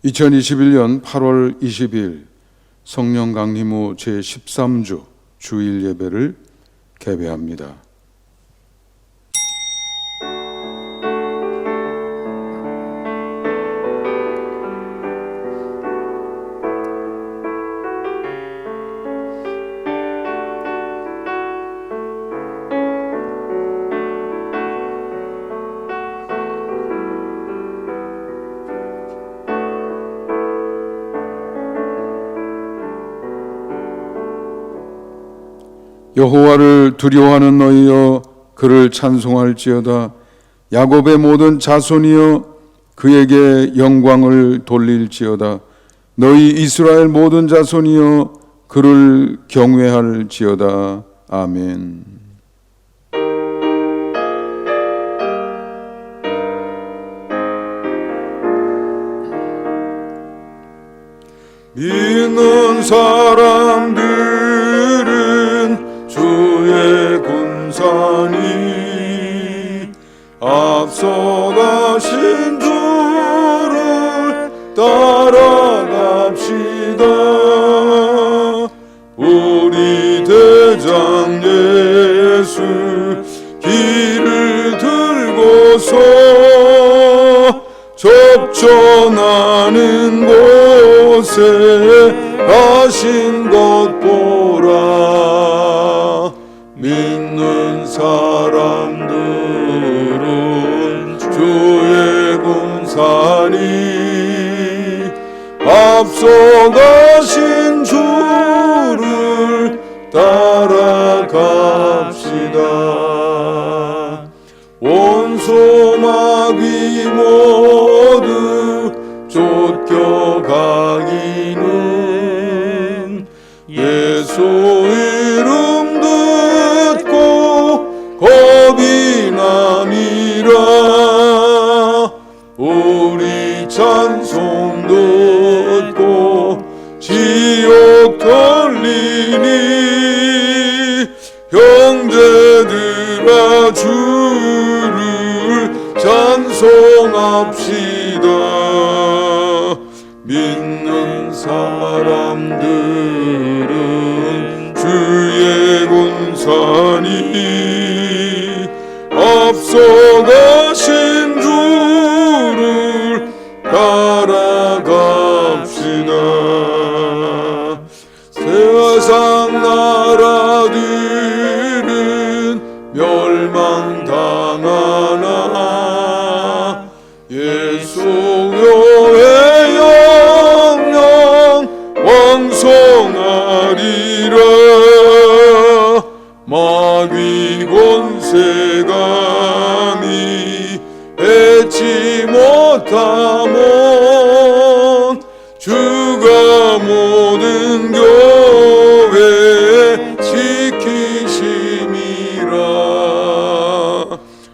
2021년 8월 20일 성령 강림 후 제13주 주일 예배를 개배합니다. 여호와를 두려워하는 너희여 그를 찬송할지어다. 야곱의 모든 자손이여 그에게 영광을 돌릴지어다. 너희 이스라엘 모든 자손이여 그를 경외할지어다. 아멘. 믿는 사람들은 주의 군산이 앞서가신 주를 따라갑시다. 우리 대장 예수 길을 들고서 접전하는 곳에 가신 것 보라. 믿는 사람들은 주의 군산이 앞서가신 주를 따라갑시다. 원소마귀 모두 쫓겨가기는 예수 이름 듣고 겁이 남이라. 우리 찬송 듣고 지옥 걸리니 형제들아 주를 찬송합시다. 믿는 사람들은 주의 군산이 앞서가신 주를 따라갑시다. 세상 나라들은 멸망당하나 예수 교회 영영 왕성하리라. 마귀 권세감이 해치 못하면 주가 모든 교회 지키심이라.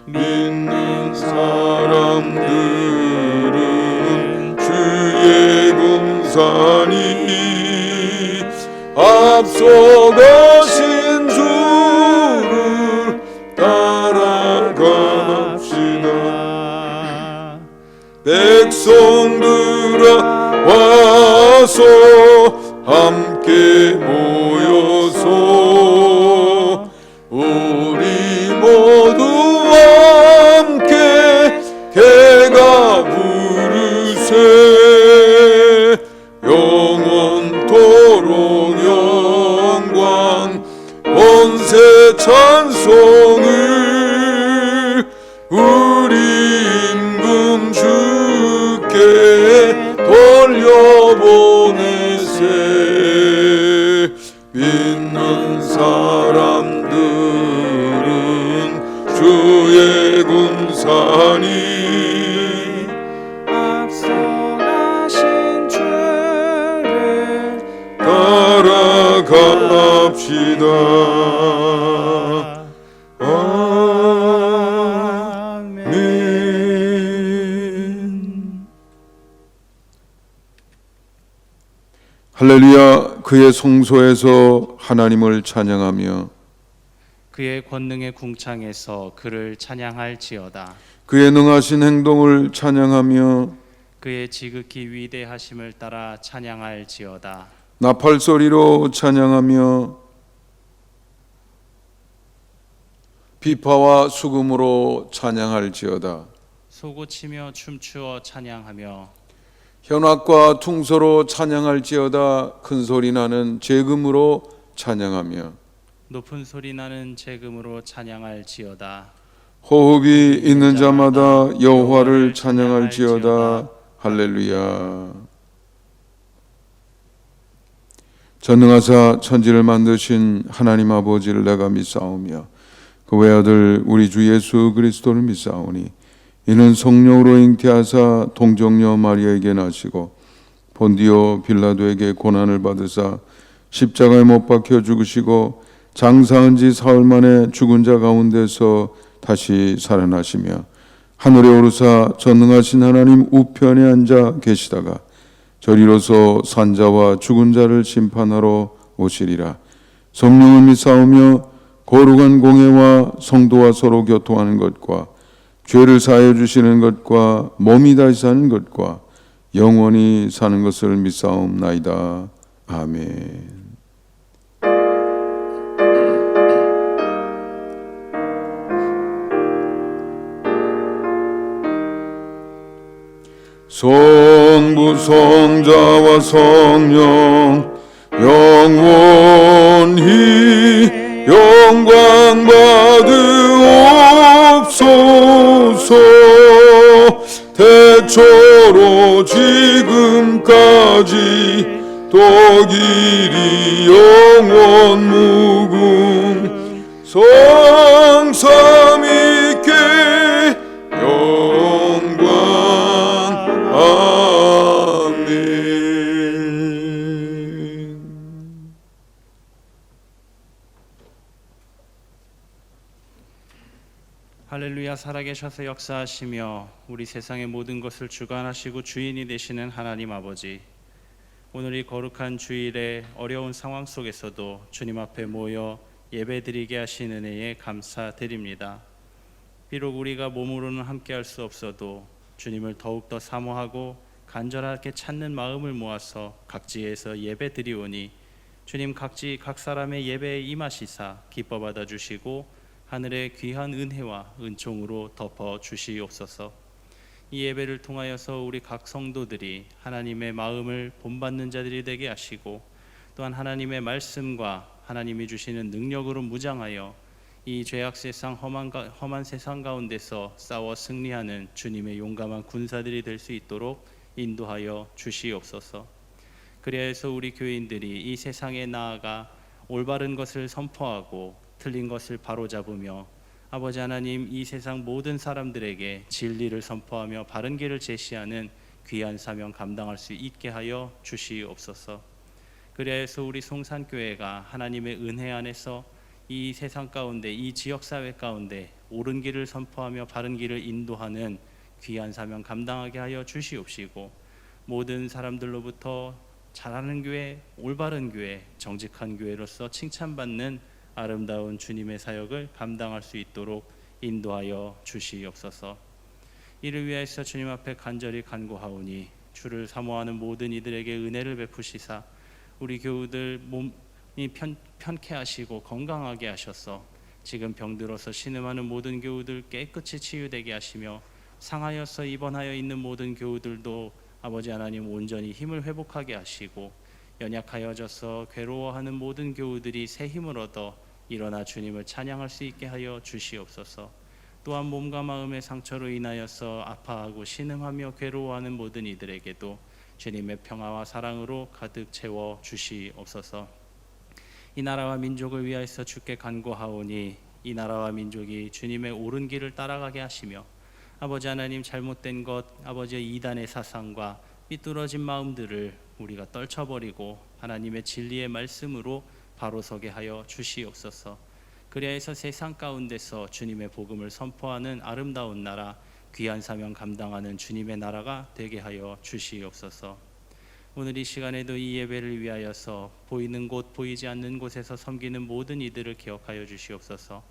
믿는 사람들은 주의 군산이 앞서가신 주를 따라갑시다. 백성들아 와서 함께 모여서 우리 모두 함께 개가 부르세. 영원토록 영광 권세 찬송을 우리 임금 주께 돌려보내세. 믿는 사람들은 주의 군산이 앞서가신 주를 따라갑시다. 아멘. 할렐루야. 그의 성소에서 하나님을 찬양하며 그의 권능의 궁창에서 그를 찬양할지어다. 그의 능하신 행동을 찬양하며 그의 지극히 위대하심을 따라 찬양할지어다. 나팔 소리로 찬양하며 비파와 수금으로 찬양할지어다. 소고치며 춤추어 찬양하며 현악과 퉁소로 찬양할지어다. 큰 소리 나는 재금으로 찬양하며 높은 소리 나는 재금으로 찬양할지어다. 호흡이 있는 자마다 여호와를 찬양할지어다. 할렐루야. 전능하사 천지를 만드신 하나님 아버지를 내가 믿사오며 그 외아들 우리 주 예수 그리스도를 믿사오니 이는 성령으로 잉태하사 동정녀 마리아에게 나시고 본디오 빌라도에게 고난을 받으사 십자가에 못 박혀 죽으시고 장사한 지 사흘 만에 죽은 자 가운데서 다시 살아나시며 하늘에 오르사 전능하신 하나님 우편에 앉아 계시다가 저리로서 산자와 죽은 자를 심판하러 오시리라. 성령을 믿사오며 거룩한 공회와 성도와 서로 교통하는 것과 죄를 사하여 주시는 것과 몸이 다시 사는 것과 영원히 사는 것을 믿사옵나이다. 아멘. 성부 성자와 성령 영원히 영광 받으옵소서. 태초로 지금까지 또 길이 영원 무궁 성삼위께 영광 아멘. 할렐루야. 살아계셔서 역사하시며 우리 세상의 모든 것을 주관하시고 주인이 되시는 하나님 아버지, 오늘 이 거룩한 주일의 어려운 상황 속에서도 주님 앞에 모여 예배드리게 하신 은혜에 감사드립니다. 비록 우리가 몸으로는 함께할 수 없어도 주님을 더욱더 사모하고 간절하게 찾는 마음을 모아서 각지에서 예배드리오니 주님 각 사람의 예배에 임하시사 기뻐 받아주시고 하늘의 귀한 은혜와 은총으로 덮어 주시옵소서. 이 예배를 통하여서 우리 각 성도들이 하나님의 마음을 본받는 자들이 되게 하시고 또한 하나님의 말씀과 하나님이 주시는 능력으로 무장하여 이 죄악 세상 험한 세상 가운데서 싸워 승리하는 주님의 용감한 군사들이 될 수 있도록 인도하여 주시옵소서. 그리하여서 우리 교인들이 이 세상에 나아가 올바른 것을 선포하고 틀린 것을 바로잡으며 아버지 하나님, 이 세상 모든 사람들에게 진리를 선포하며 바른 길을 제시하는 귀한 사명 감당할 수 있게 하여 주시옵소서. 그래서 우리 송산교회가 하나님의 은혜 안에서 이 세상 가운데, 이 지역사회 가운데 옳은 길을 선포하며 바른 길을 인도하는 귀한 사명 감당하게 하여 주시옵시고, 모든 사람들로부터 잘하는 교회, 올바른 교회, 정직한 교회로서 칭찬받는 아름다운 주님의 사역을 감당할 수 있도록 인도하여 주시옵소서. 이를 위하여서 주님 앞에 간절히 간구하오니 주를 사모하는 모든 이들에게 은혜를 베푸시사 우리 교우들 몸이 편케 하시고 건강하게 하셔서 지금 병들어서 신음하는 모든 교우들 깨끗이 치유되게 하시며 상하여서 입원하여 있는 모든 교우들도 아버지 하나님 온전히 힘을 회복하게 하시고 연약하여져서 괴로워하는 모든 교우들이 새 힘을 얻어 일어나 주님을 찬양할 수 있게 하여 주시옵소서. 또한 몸과 마음의 상처로 인하여서 아파하고 신음하며 괴로워하는 모든 이들에게도 주님의 평화와 사랑으로 가득 채워 주시옵소서. 이 나라와 민족을 위하여서 주께 간구하오니 이 나라와 민족이 주님의 옳은 길을 따라가게 하시며 아버지 하나님, 잘못된 것, 아버지의 이단의 사상과 삐뚤어진 마음들을 우리가 떨쳐버리고 하나님의 진리의 말씀으로 바로 서게 하여 주시옵소서. 그리하여서 세상 가운데서 주님의 복음을 선포하는 아름다운 나라, 귀한 사명 감당하는 주님의 나라가 되게 하여 주시옵소서. 오늘 이 시간에도 이 예배를 위하여서 보이는 곳, 보이지 않는 곳에서 섬기는 모든 이들을 기억하여 주시옵소서.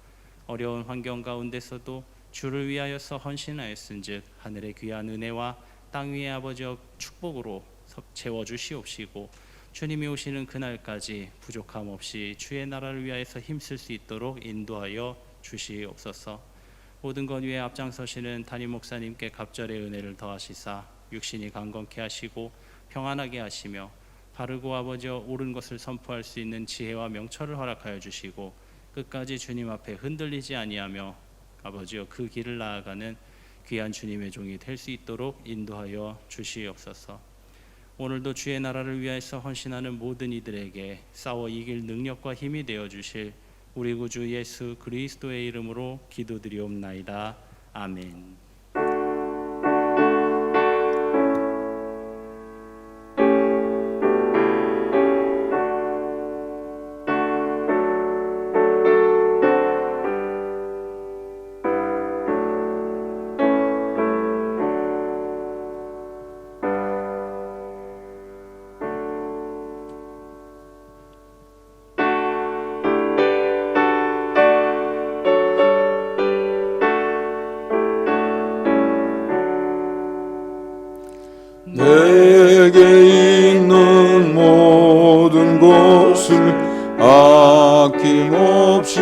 어려운 환경 가운데서도 주를 위하여서 헌신하였은즉 하늘의 귀한 은혜와 땅 위의 아버지여 축복으로 채워주시옵시고 주님이 오시는 그날까지 부족함 없이 주의 나라를 위하여서 힘쓸 수 있도록 인도하여 주시옵소서. 모든 것 위에 앞장서시는 담임 목사님께 갑절의 은혜를 더하시사 육신이 강건케 하시고 평안하게 하시며 바르고 아버지여 옳은 것을 선포할 수 있는 지혜와 명철을 허락하여 주시고 끝까지 주님 앞에 흔들리지 아니하며 아버지여 그 길을 나아가는 귀한 주님의 종이 될 수 있도록 인도하여 주시옵소서. 오늘도 주의 나라를 위하여서 헌신하는 모든 이들에게 싸워 이길 능력과 힘이 되어 주실 우리 구주 예수 그리스도의 이름으로 기도드리옵나이다. 아멘. 내게 있는 모든 것을 아낌없이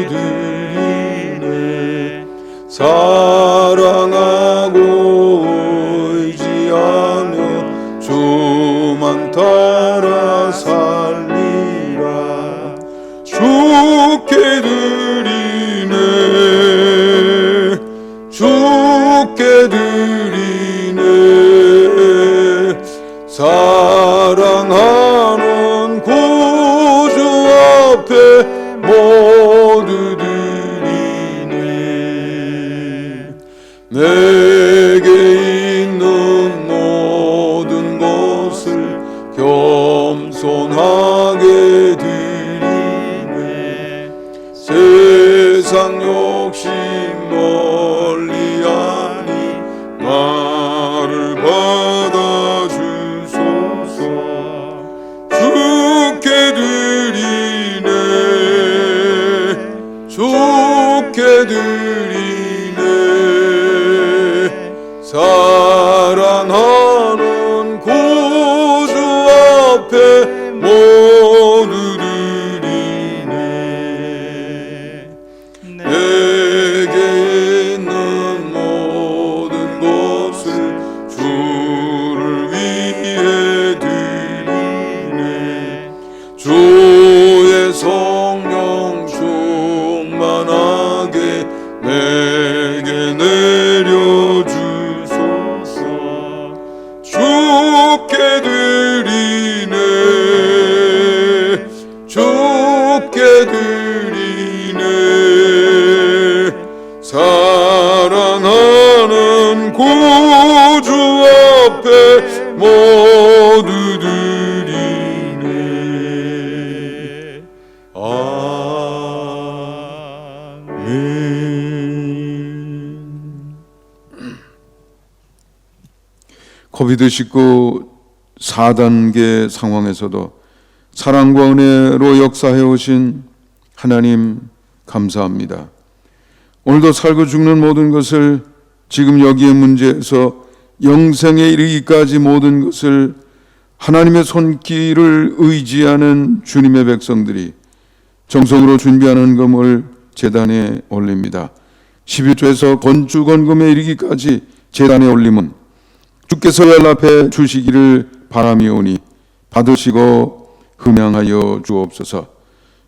드리네. 사랑하고 의지하며 주만 따라 살리라. 주께 드리네, 주께 드리네. 사랑하는 구주 앞에 모두 드리네. 내게 있는 모든 것을 겸손하게 드리네. 세상 욕심 멀리하니 나를 받아주소서. 주께 드리네, 주께 드리네. 사랑하는 구주 앞에 모두 드리네. 내게 있는 모든 것을 주를 위해 드리네. 주의 성령 충만하게 내게 내려주소서. 주께 드리네, 주께 드리네. 사랑하는 구주 앞에 모두 드리네. 아멘. 코비드19 4단계 상황에서도 사랑과 은혜로 역사해 오신 하나님 감사합니다. 오늘도 살고 죽는 모든 것을 지금 여기의 문제에서 영생에 이르기까지 모든 것을 하나님의 손길을 의지하는 주님의 백성들이 정성으로 준비하는 금을 제단에 올립니다. 11조에서 건축원금에 이르기까지 제단에 올림은 주께서 연락해 주시기를 바라미오니 받으시고 흠양하여 주옵소서.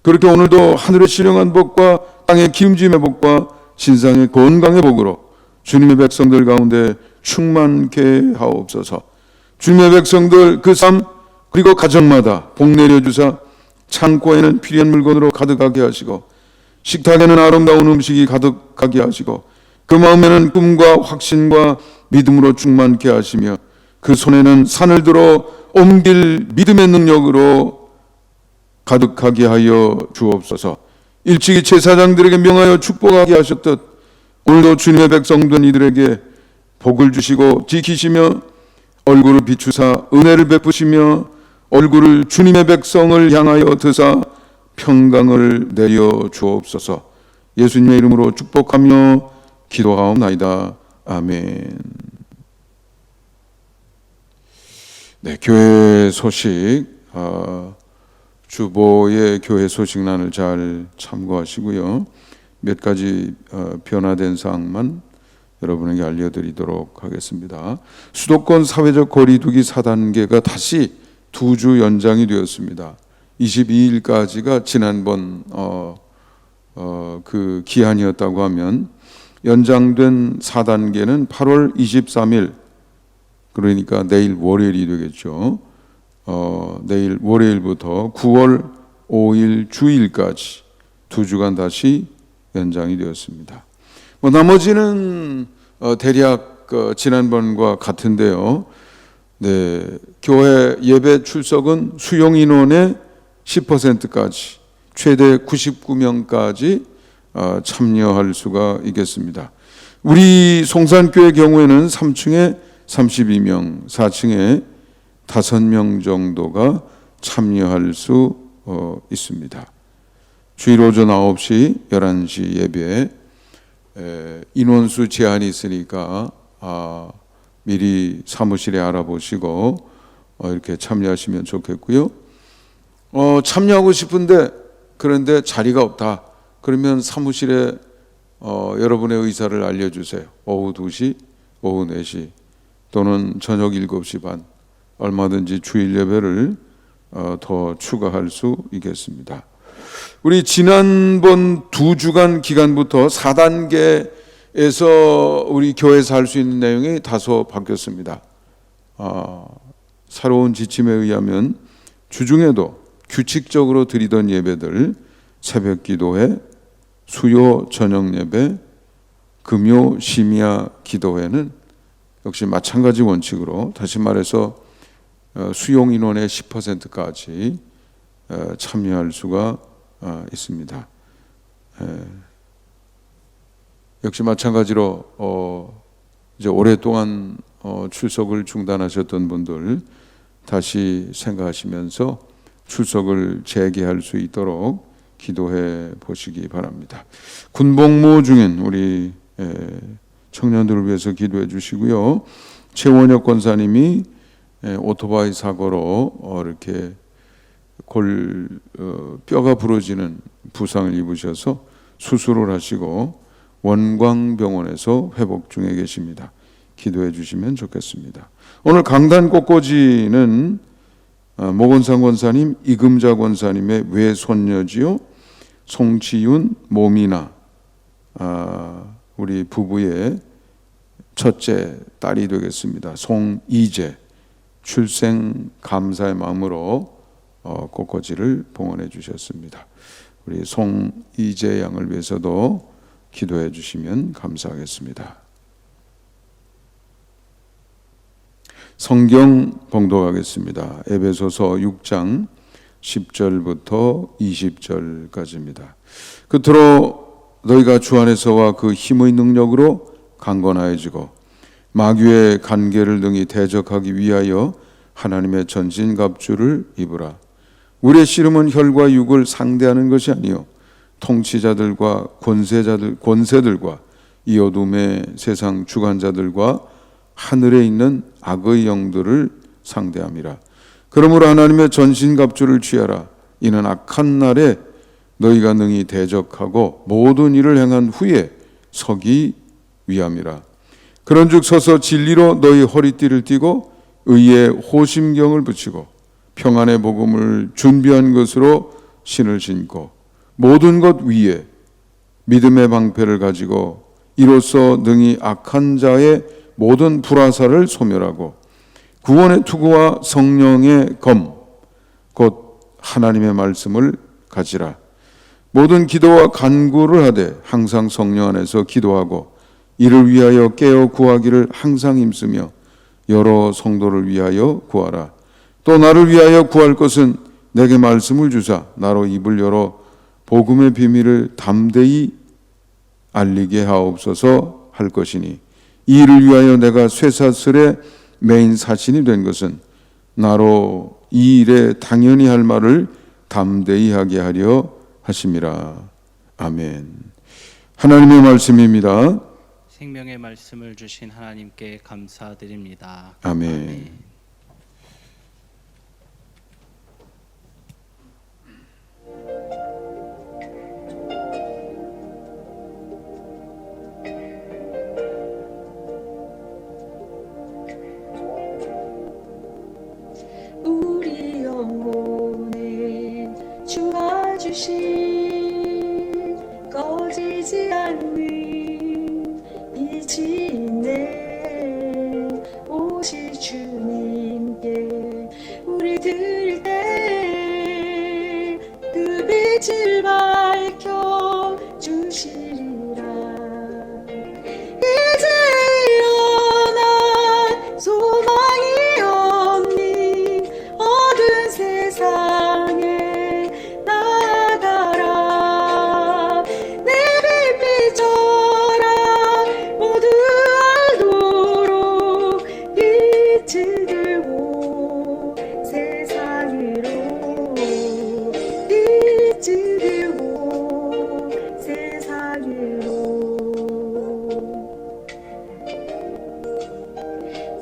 그렇게 오늘도 하늘의 신령한 복과 땅의 기름짐의 복과 신상의 건강의 복으로 주님의 백성들 가운데 충만케 하옵소서. 주님의 백성들 그 삶 그리고 가정마다 복 내려주사 창고에는 필요한 물건으로 가득하게 하시고 식탁에는 아름다운 음식이 가득하게 하시고 그 마음에는 꿈과 확신과 믿음으로 충만케 하시며 그 손에는 산을 들어 옮길 믿음의 능력으로 가득하게 하여 주옵소서. 일찍이 제사장들에게 명하여 축복하게 하셨듯 오늘도 주님의 백성된 이들에게 복을 주시고 지키시며 얼굴을 비추사 은혜를 베푸시며 얼굴을 주님의 백성을 향하여 드사 평강을 내려 주옵소서. 예수님의 이름으로 축복하며 기도하옵나이다. 아멘. 네, 교회 소식, 주보의 교회 소식란을 잘 참고하시고요. 몇 가지 변화된 사항만 여러분에게 알려드리도록 하겠습니다. 수도권 사회적 거리두기 4단계가 다시 2주 연장이 되었습니다. 22일까지가 지난번 그 기한이었다고 하면 연장된 4단계는 8월 23일, 그러니까 내일 월요일이 되겠죠. 내일 월요일부터 9월 5일 주일까지 2주간 다시 연장이 되었습니다. 나머지는 대략 지난번과 같은데요. 네, 교회 예배 출석은 수용 인원의 10%까지 최대 99명까지 참여할 수가 있겠습니다. 우리 송산교회 경우에는 3층에 32명, 4층에 5명 정도가 참여할 수 있습니다. 주일 오전 9시, 11시 예배, 인원수 제한이 있으니까 미리 사무실에 알아보시고 이렇게 참여하시면 좋겠고요. 참여하고 싶은데 그런데 자리가 없다. 그러면 사무실에 여러분의 의사를 알려주세요. 오후 2시, 오후 4시 또는 저녁 7시 반 얼마든지 주일 예배를 더 추가할 수 있겠습니다. 우리 지난번 2주간 기간부터 4단계에서 우리 교회에서 할 수 있는 내용이 다소 바뀌었습니다. 새로운 지침에 의하면 주중에도 규칙적으로 드리던 예배들, 새벽 기도회, 수요 저녁 예배, 금요 심야 기도회는 역시 마찬가지 원칙으로 다시 말해서 수용 인원의 10%까지 참여할 수가 있습니다. 역시 마찬가지로 이제 오랫동안 출석을 중단하셨던 분들 다시 생각하시면서 출석을 재개할 수 있도록 기도해 보시기 바랍니다. 군복무 중인 우리 청년들을 위해서 기도해 주시고요. 최원혁 권사님이 오토바이 사고로 이렇게 뼈가 부러지는 부상을 입으셔서 수술을 하시고 원광병원에서 회복 중에 계십니다. 기도해 주시면 좋겠습니다. 오늘 강단 꽃꽂이는 모건상 권사님, 이금자 권사님의 외손녀지요. 송지윤, 모미나 우리 부부의 첫째 딸이 되겠습니다. 송이재, 출생 감사의 마음으로 꽃꽂이를 봉헌해 주셨습니다. 우리 송이재 양을 위해서도 기도해 주시면 감사하겠습니다. 성경 봉독하겠습니다. 에베소서 6장 10절부터 20절까지입니다. 그토록 너희가 주 안에서와 그 힘의 능력으로 강건하여지고 마귀의 간계를 능히 대적하기 위하여 하나님의 전신갑주를 입으라. 우리의 씨름은 혈과 육을 상대하는 것이 아니요 통치자들과 권세들과 이 어둠의 세상 주관자들과 하늘에 있는 악의 영들을 상대함이라. 그러므로 하나님의 전신갑주를 취하라. 이는 악한 날에 너희가 능히 대적하고 모든 일을 행한 후에 서기 위함이라. 그런즉 서서 진리로 너희 허리띠를 띠고 의의 호심경을 붙이고 평안의 복음을 준비한 것으로 신을 신고 모든 것 위에 믿음의 방패를 가지고 이로써 능히 악한 자의 모든 불화살을 소멸하고 구원의 투구와 성령의 검 곧 하나님의 말씀을 가지라. 모든 기도와 간구를 하되 항상 성령 안에서 기도하고 이를 위하여 깨어 구하기를 항상 힘쓰며 여러 성도를 위하여 구하라. 또 나를 위하여 구할 것은 내게 말씀을 주사 나로 입을 열어 복음의 비밀을 담대히 알리게 하옵소서 할 것이니 이 일을 위하여 내가 쇠사슬의 메인 사신이 된 것은 나로 이 일에 당연히 할 말을 담대히 하게 하려 하심이라. 아멘. 하나님의 말씀입니다. 생명의 말씀을 주신 하나님께 감사드립니다. 아멘. 주신 꺼지지 않는 빛이네. 오실 주님께 우리 드릴 때 그 빛을 밝혀 주시리라. 이제 일어나 소망이 없는 어두운 세상에 나아가라. 내 빛 비춰라. 모두 알도록 빛을 들고 세상으로, 빛을 들고 세상으로.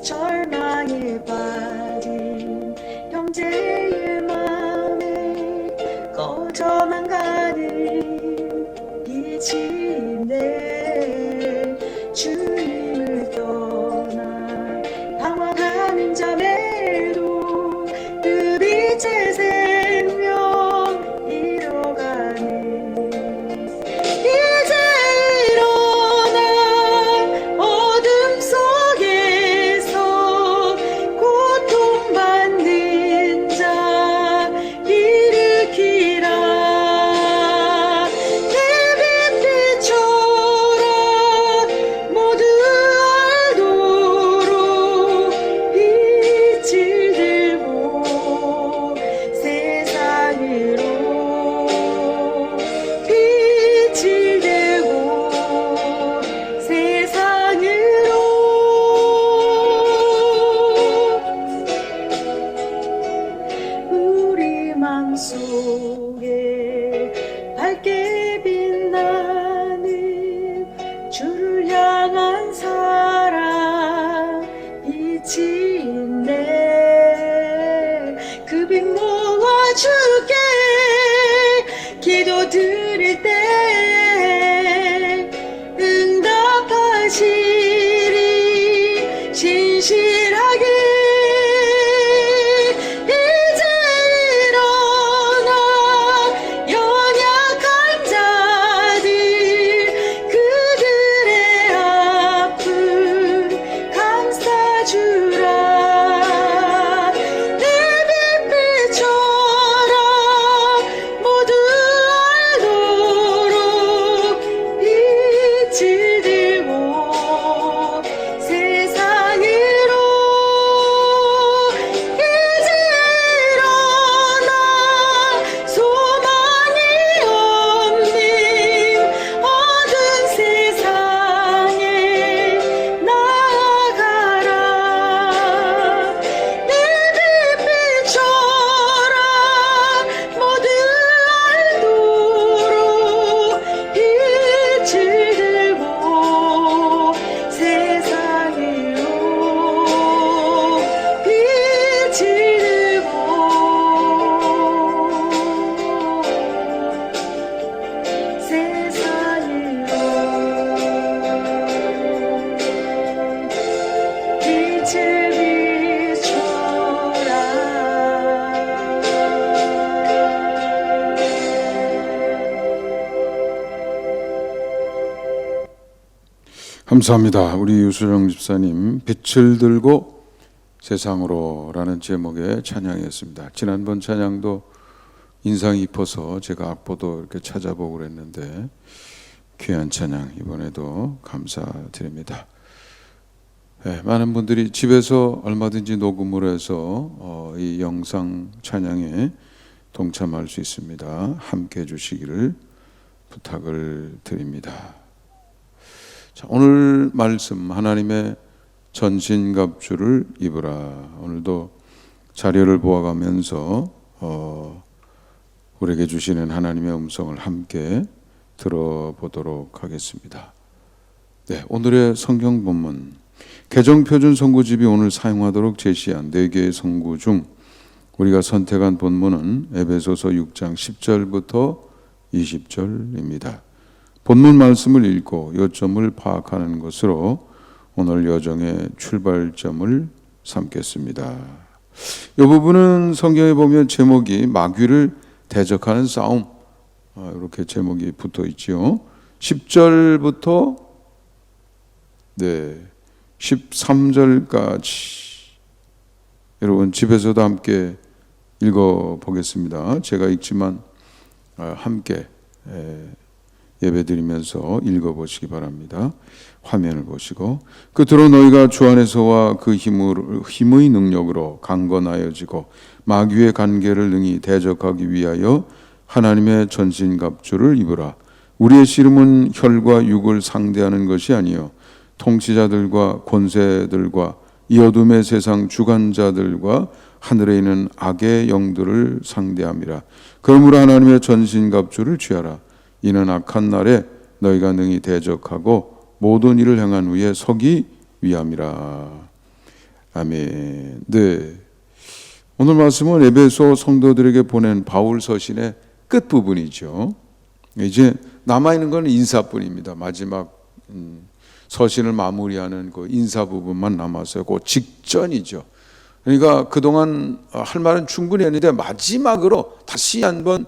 절망에 빠진 형제의 맘에 꺼져만 가는 빛이 있네. 주님을 떠나 방황하는 자매도 그 빛의 생명 잃어가네. 이제 일어나 어둠 속에서 고통받는 자 일으키라. 내 빛 비춰라. 모두 알도록 빛을 들고 세상으로, 빛을 들고 세상으로. 우리 맘속에 밝게 빛나는 주를 향한 사랑 빛이 있네. 그 빛 모아 주께 기도 드릴 때 응답하시리 신실하게. 이제 일어나 연약한 자들 그들의 아픔 감싸주라. 내 빛 비춰라. 모두 알도록 빛을 들고 세상으로. 이제 일어나 소망이 없는 어두운 세상에 나아가라. 내 빛 비춰라. 모두 알도록 빛을 들고 세상으로, 빛을 들고 세상으로, 빛을 비춰라. 감사합니다. 우리 유수정 집사님 빛을 들고 세상으로라는 제목의 찬양이었습니다. 지난번 찬양도 인상이 깊어서 제가 악보도 이렇게 찾아보고 그랬는데 귀한 찬양 이번에도 감사드립니다. 네, 많은 분들이 집에서 얼마든지 녹음을 해서 이 영상 찬양에 동참할 수 있습니다. 함께 해주시기를 부탁을 드립니다. 자, 오늘 말씀 하나님의 전신갑주를 입으라. 오늘도 자료를 보아가면서 우리에게 주시는 하나님의 음성을 함께 들어보도록 하겠습니다. 네, 오늘의 성경 본문 개정표준 선구집이 오늘 사용하도록 제시한 4개의 선구 중 우리가 선택한 본문은 에베소서 6장 10절부터 20절입니다. 본문 말씀을 읽고 요점을 파악하는 것으로 오늘 여정의 출발점을 삼겠습니다. 이 부분은 성경에 보면 제목이 마귀를 대적하는 싸움, 이렇게 제목이 붙어 있지요. 10절부터 13절까지 여러분 집에서도 함께 읽어보겠습니다. 제가 읽지만 함께 예배드리면서 읽어보시기 바랍니다. 화면을 보시고 끝으로 너희가 주 안에서와 그 힘의 능력으로 강건하여지고 마귀의 관계를 능히 대적하기 위하여 하나님의 전신갑주를 입으라. 우리의 씨름은 혈과 육을 상대하는 것이 아니요 통치자들과 권세들과 이 어둠의 세상 주관자들과 하늘에 있는 악의 영들을 상대함이라. 그러므로 하나님의 전신갑주를 취하라. 이는 악한 날에 너희가 능히 대적하고 모든 일을 행한 후에 서기 위함이라. 아멘. 네. 오늘 말씀은 에베소 성도들에게 보낸 바울 서신의 끝부분이죠. 이제 남아있는 건 인사뿐입니다. 마지막 서신을 마무리하는 그 인사 부분만 남았어요. 그 직전이죠. 그러니까 그동안 할 말은 충분히 했는데 마지막으로 다시 한번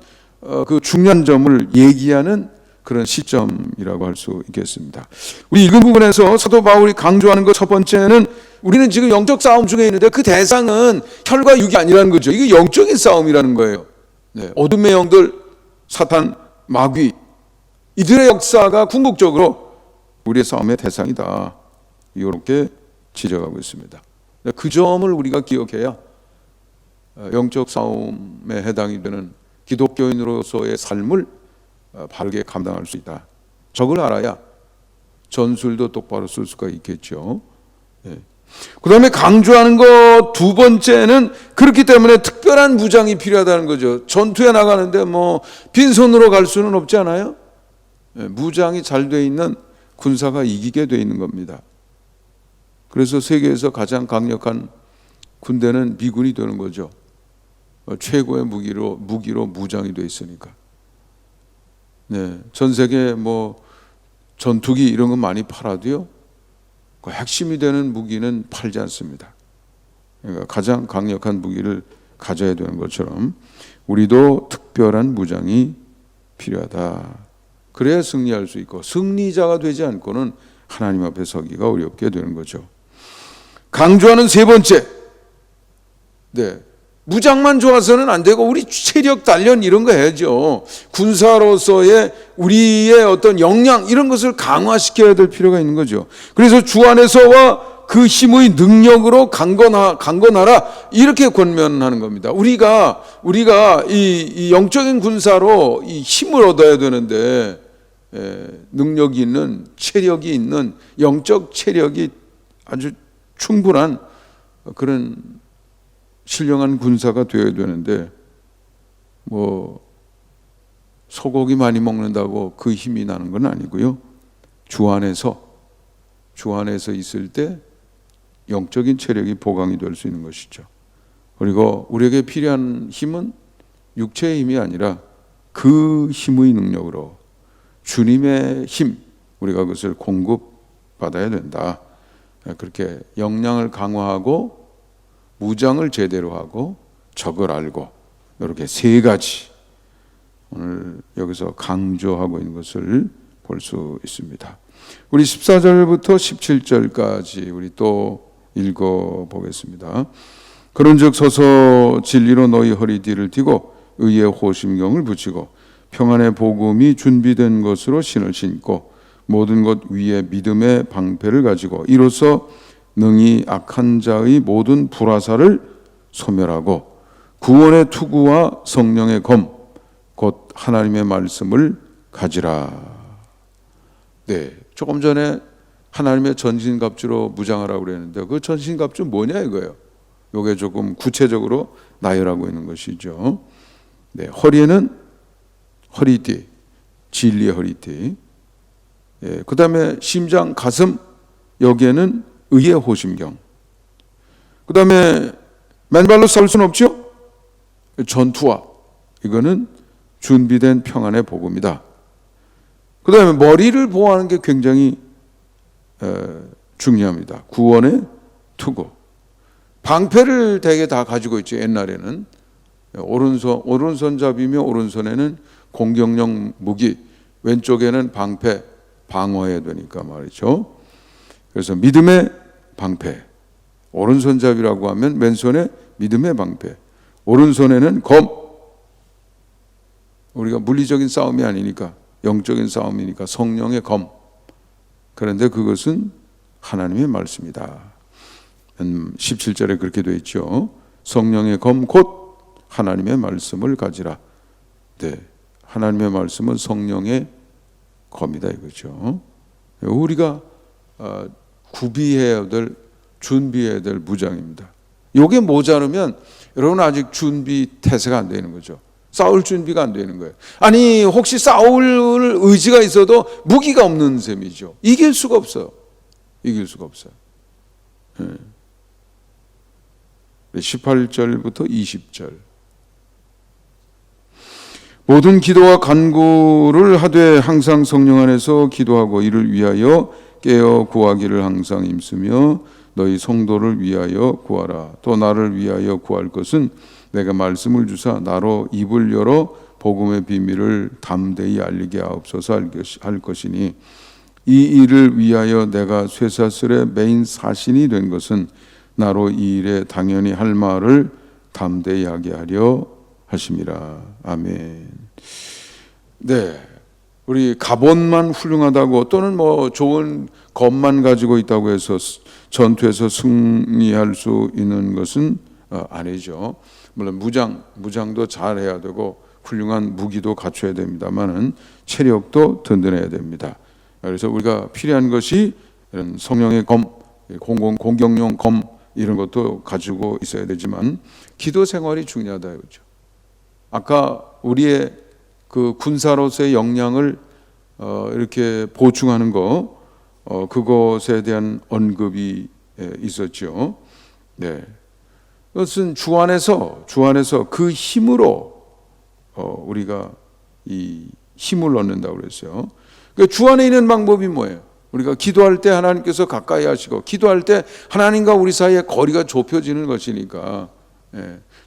그 중요한 점을 얘기하는 그런 시점이라고 할 수 있겠습니다. 우리 읽은 부분에서 사도 바울이 강조하는 것 첫 번째는 우리는 지금 영적 싸움 중에 있는데 그 대상은 혈과 육이 아니라는 거죠. 이게 영적인 싸움이라는 거예요. 네, 어둠의 영들, 사탄, 마귀 이들의 역사가 궁극적으로 우리의 싸움의 대상이다. 이렇게 지적하고 있습니다. 그 점을 우리가 기억해야 영적 싸움에 해당이 되는 기독교인으로서의 삶을 바르게 감당할 수 있다. 저걸 알아야 전술도 똑바로 쓸 수가 있겠죠. 그 다음에 강조하는 것 두 번째는 그렇기 때문에 특별한 무장이 필요하다는 거죠. 전투에 나가는데 뭐 빈손으로 갈 수는 없잖아요. 무장이 잘 돼 있는 군사가 이기게 돼 있는 겁니다. 그래서 세계에서 가장 강력한 군대는 미군이 되는 거죠. 최고의 무기로 무장이 돼 있으니까. 네, 전 세계 뭐 전투기 이런 거 많이 팔아도요. 그 핵심이 되는 무기는 팔지 않습니다. 그러니까 가장 강력한 무기를 가져야 되는 것처럼 우리도 특별한 무장이 필요하다. 그래야 승리할 수 있고 승리자가 되지 않고는 하나님 앞에 서기가 어렵게 되는 거죠. 강조하는 세 번째, 네, 무장만 좋아서는 안 되고 우리 체력 단련 이런 거 해야죠. 군사로서의 우리의 어떤 역량 이런 것을 강화시켜야 될 필요가 있는 거죠. 그래서 주 안에서와 그 힘의 능력으로 강건하라 이렇게 권면하는 겁니다. 우리가 이 영적인 군사로 이 힘을 얻어야 되는데 능력이 있는 체력이 있는 영적 체력이 아주 충분한 그런 신령한 군사가 되어야 되는데 뭐 소고기 많이 먹는다고 그 힘이 나는 건 아니고요. 주 안에서 있을 때 영적인 체력이 보강이 될 수 있는 것이죠. 그리고 우리에게 필요한 힘은 육체의 힘이 아니라 그 힘의 능력으로 주님의 힘 우리가 그것을 공급받아야 된다. 그렇게 역량을 강화하고 무장을 제대로 하고 적을 알고 이렇게 세 가지 오늘 여기서 강조하고 있는 것을 볼 수 있습니다. 우리 14절부터 17절까지 우리 또 읽어보겠습니다. 그런즉 서서 진리로 너희 허리띠를 띠고 의의 호심경을 붙이고 평안의 복음이 준비된 것으로 신을 신고 모든 것 위에 믿음의 방패를 가지고 이로써 능히 악한 자의 모든 불화살을 소멸하고 구원의 투구와 성령의 검 곧 하나님의 말씀을 가지라. 네, 조금 전에 하나님의 전신갑주로 무장하라고 그랬는데 그 전신갑주 뭐냐 이거예요. 이게 조금 구체적으로 나열하고 있는 것이죠. 네, 허리에는 허리띠, 진리의 허리띠. 예, 그 다음에 심장, 가슴 여기에는 의의 호심경. 그 다음에 맨발로 살 수는 없죠. 전투화 이거는 준비된 평안의 복음이다. 그 다음에 머리를 보호하는 게 굉장히 중요합니다. 구원의 투구. 방패를 대개 다 가지고 있죠. 옛날에는 오른손잡이며 오른손에는 공격용 무기, 왼쪽에는 방패, 방어해야 되니까 말이죠. 그래서 믿음의 방패, 오른손잡이라고 하면 왼손에 믿음의 방패, 오른손에는 검. 우리가 물리적인 싸움이 아니니까 영적인 싸움이니까 성령의 검. 그런데 그것은 하나님의 말씀이다. 17절에 그렇게 되어 있죠. 성령의 검 곧 하나님의 말씀을 가지라. 네, 하나님의 말씀은 성령의 검이다 이거죠. 우리가 구비해야 될, 준비해야 될 무장입니다. 이게 모자르면 여러분 아직 준비 태세가 안 되는 거죠. 싸울 준비가 안 되는 거예요. 아니 혹시 싸울 의지가 있어도 무기가 없는 셈이죠. 이길 수가 없어요. 이길 수가 없어요. 18절부터 20절. 모든 기도와 간구를 하되 항상 성령 안에서 기도하고 이를 위하여 깨어 구하기를 항상 힘쓰며 너희 성도를 위하여 구하라. 또 나를 위하여 구할 것은 내가 말씀을 주사 나로 입을 열어 복음의 비밀을 담대히 알리게 하옵소서 할 것이니 이 일을 위하여 내가 쇠사슬의 메인 사신이 된 것은 나로 이 일에 당연히 할 말을 담대히 하게 하려 하심이라. 아멘. 네, 우리 갑옷만 훌륭하다고 또는 뭐 좋은 검만 가지고 있다고 해서 전투에서 승리할 수 있는 것은 아니죠. 물론 무장도 잘해야 되고 훌륭한 무기도 갖춰야 됩니다만은 체력도 든든해야 됩니다. 그래서 우리가 필요한 것이 이런 성령의 검, 공격용 검 이런 것도 가지고 있어야 되지만 기도 생활이 중요하다 이거죠. 아까 우리의 그 군사로서의 역량을 이렇게 보충하는 거, 그것에 대한 언급이 있었죠. 네, 그것은 주 안에서 그 힘으로 우리가 이 힘을 얻는다고 그랬어요. 그러니까 주 안에 있는 방법이 뭐예요? 우리가 기도할 때 하나님께서 가까이 하시고 기도할 때 하나님과 우리 사이의 거리가 좁혀지는 것이니까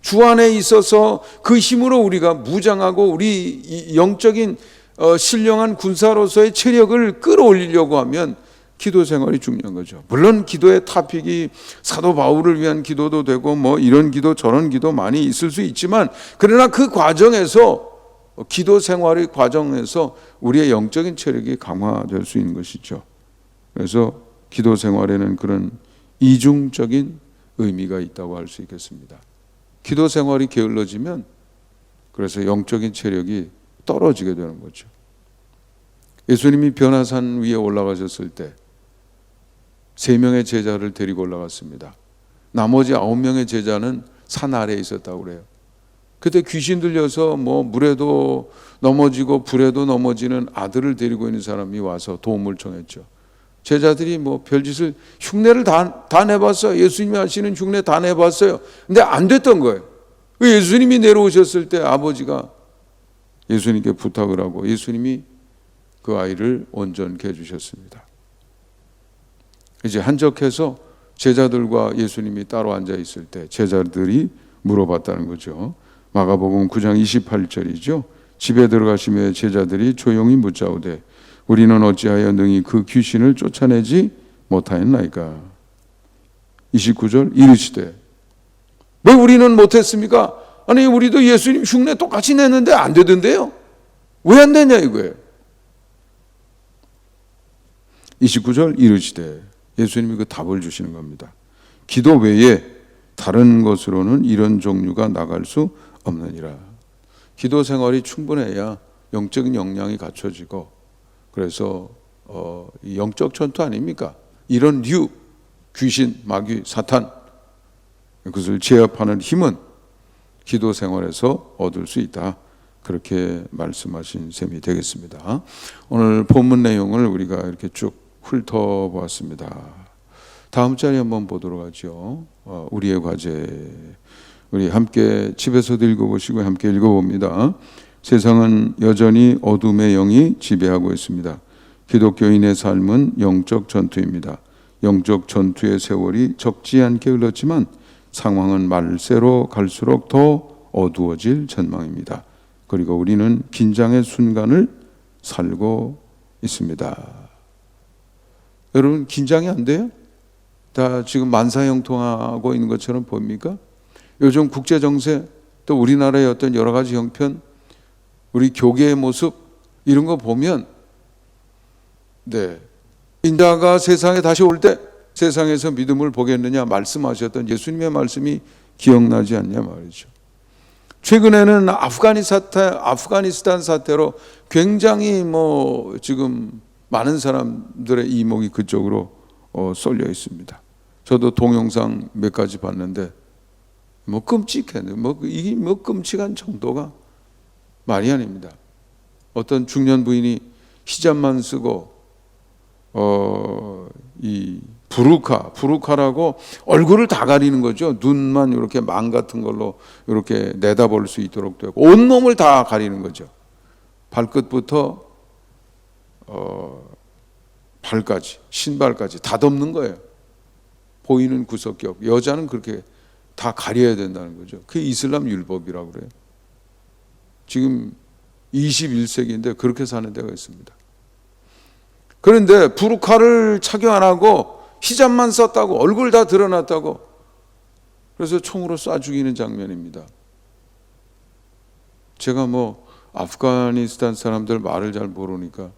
주 안에 있어서 그 힘으로 우리가 무장하고 우리 영적인 신령한 군사로서의 체력을 끌어올리려고 하면 기도 생활이 중요한 거죠. 물론 기도의 토픽이 사도 바울을 위한 기도도 되고 뭐 이런 기도 저런 기도 많이 있을 수 있지만 그러나 그 과정에서 기도 생활의 과정에서 우리의 영적인 체력이 강화될 수 있는 것이죠. 그래서 기도 생활에는 그런 이중적인 의미가 있다고 할 수 있겠습니다. 기도 생활이 게을러지면 그래서 영적인 체력이 떨어지게 되는 거죠. 예수님이 변화산 위에 올라가셨을 때 3명의 제자를 데리고 올라갔습니다. 나머지 9명의 제자는 산 아래에 있었다고 그래요. 그때 귀신 들려서 뭐 물에도 넘어지고 불에도 넘어지는 아들을 데리고 있는 사람이 와서 도움을 청했죠. 제자들이 뭐 별짓을 흉내를 다 내봤어요. 예수님이 하시는 흉내 다 내봤어요. 근데 안 됐던 거예요. 예수님이 내려오셨을 때 아버지가 예수님께 부탁을 하고 예수님이 그 아이를 온전케 해주셨습니다. 이제 한적해서 제자들과 예수님이 따로 앉아 있을 때 제자들이 물어봤다는 거죠. 마가복음 9장 28절이죠. 집에 들어가시며 제자들이 조용히 묻자오되 우리는 어찌하여 능히 그 귀신을 쫓아내지 못하였나이까. 29절 이르시되 왜 우리는 못했습니까? 아니 우리도 예수님 흉내 똑같이 냈는데 안 되던데요. 왜 안 되냐 이거예요. 29절 이르시되 예수님이 그 답을 주시는 겁니다. 기도 외에 다른 것으로는 이런 종류가 나갈 수 없느니라. 기도 생활이 충분해야 영적인 역량이 갖춰지고 그래서 영적 전투 아닙니까? 이런 류 귀신, 마귀, 사탄 그것을 제압하는 힘은 기도 생활에서 얻을 수 있다. 그렇게 말씀하신 셈이 되겠습니다. 오늘 본문 내용을 우리가 이렇게 쭉 훑어보았습니다. 다음 자리 한번 보도록 하죠. 우리의 과제. 우리 함께 집에서도 읽어보시고 함께 읽어봅니다. 세상은 여전히 어둠의 영이 지배하고 있습니다. 기독교인의 삶은 영적 전투입니다. 영적 전투의 세월이 적지 않게 흘렀지만 상황은 말세로 갈수록 더 어두워질 전망입니다. 그리고 우리는 긴장의 순간을 살고 있습니다. 여러분, 긴장이 안 돼요? 다 지금 만사형통하고 있는 것처럼 보입니까? 요즘 국제정세, 또 우리나라의 어떤 여러 가지 형편, 우리 교계의 모습, 이런 거 보면 인자가 세상에 다시 올 때 세상에서 믿음을 보겠느냐 말씀하셨던 예수님의 말씀이 기억나지 않냐 말이죠. 최근에는 아프가니스탄 사태로 굉장히 지금 많은 사람들의 이목이 그쪽으로 쏠려 있습니다. 저도 동영상 몇 가지 봤는데 끔찍해. 이게 끔찍한 정도가 말이 아닙니다. 어떤 중년 부인이 히잡만 쓰고 이 부르카라고 얼굴을 다 가리는 거죠. 눈만 이렇게 망 같은 걸로 이렇게 내다볼 수 있도록 되고 온몸을 다 가리는 거죠. 발끝부터 발까지, 신발까지 다 덮는 거예요. 보이는 구석기. 여자는 그렇게 다 가려야 된다는 거죠. 그게 이슬람 율법이라고 그래요. 지금 21세기인데 그렇게 사는 데가 있습니다. 그런데 부르카를 착용 안 하고 히잡만 썼다고, 얼굴 다 드러났다고, 그래서 총으로 쏴 죽이는 장면입니다. 제가 아프가니스탄 사람들 말을 잘 모르니까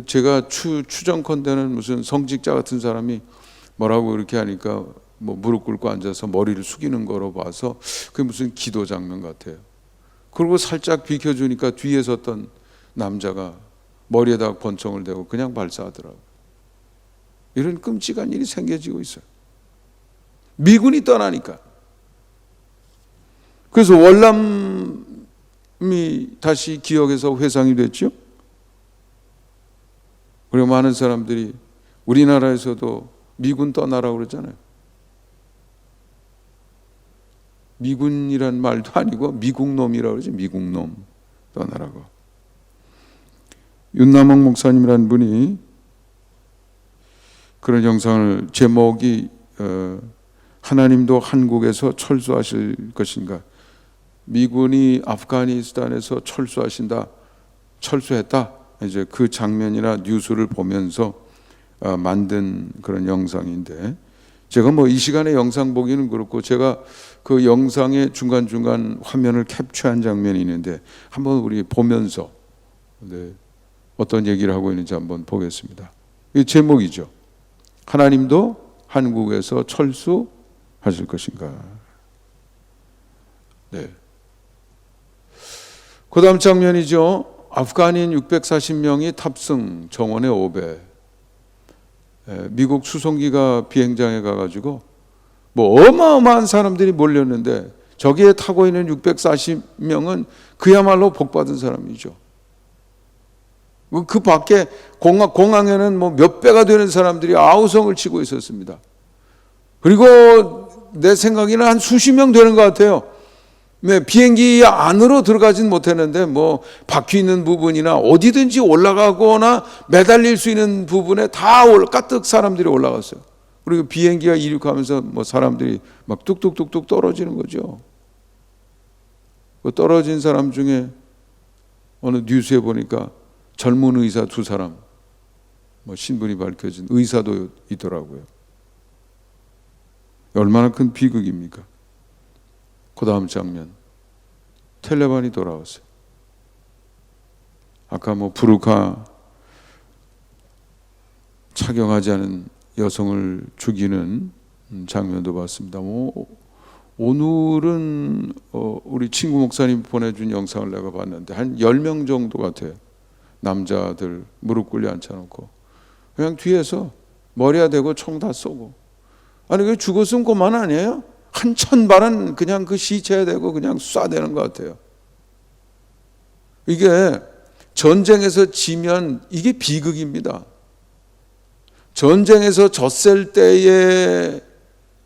제가 추정컨대는 무슨 성직자 같은 사람이 뭐라고 이렇게 하니까 무릎 꿇고 앉아서 머리를 숙이는 거로 봐서 그게 무슨 기도 장면 같아요. 그리고 살짝 비켜주니까 뒤에 섰던 남자가 머리에다 권총을 대고 그냥 발사하더라고요. 이런 끔찍한 일이 생겨지고 있어요. 미군이 떠나니까. 그래서 월남이 다시 기억에서 회상이 됐죠. 그리고 많은 사람들이 우리나라에서도 미군 떠나라고 그러잖아요. 미군이란 말도 아니고 미국놈이라고 그러지. 미국놈 떠나라고. 윤남홍 목사님이라는 분이 그런 영상을, 제목이 하나님도 한국에서 철수하실 것인가, 미군이 아프가니스탄에서 철수했다, 이제 그 장면이나 뉴스를 보면서 만든 그런 영상인데, 제가 이 시간에 영상 보기는 그렇고 제가 그 영상의 중간중간 화면을 캡처한 장면이 있는데 한번 우리 보면서 어떤 얘기를 하고 있는지 한번 보겠습니다. 이 제목이죠. 하나님도 한국에서 철수하실 것인가. 그 다음 장면이죠. 아프간인 640명이 탑승, 정원의 5배. 미국 수송기가 비행장에 가가지고 어마어마한 사람들이 몰렸는데 저기에 타고 있는 640명은 그야말로 복받은 사람이죠. 그 밖에 공항에는 몇 배가 되는 사람들이 아우성을 치고 있었습니다. 그리고 내 생각에는 한 수십 명 되는 것 같아요. 비행기 안으로 들어가진 못했는데 바퀴 있는 부분이나 어디든지 올라가거나 매달릴 수 있는 부분에 다 가득 사람들이 올라갔어요. 그리고 비행기가 이륙하면서 사람들이 막 뚝뚝뚝뚝 떨어지는 거죠. 그 떨어진 사람 중에 어느 뉴스에 보니까 젊은 의사 2사람, 신분이 밝혀진 의사도 있더라고요. 얼마나 큰 비극입니까? 그 다음 장면, 텔레반이 돌아왔어요. 아까 부르카 착용하지 않은 여성을 죽이는 장면도 봤습니다. 오늘은 우리 친구 목사님 보내준 영상을 내가 봤는데 한 10명 정도 같아요. 남자들 무릎 꿇려 앉혀놓고 그냥 뒤에서 머리야 대고 총 다 쏘고. 아니 그 죽었으면 그만 아니에요? 한 1000발은 그냥 그 시체에 대고 그냥 쏴대는 것 같아요. 이게 전쟁에서 지면 이게 비극입니다. 전쟁에서 졌을 때에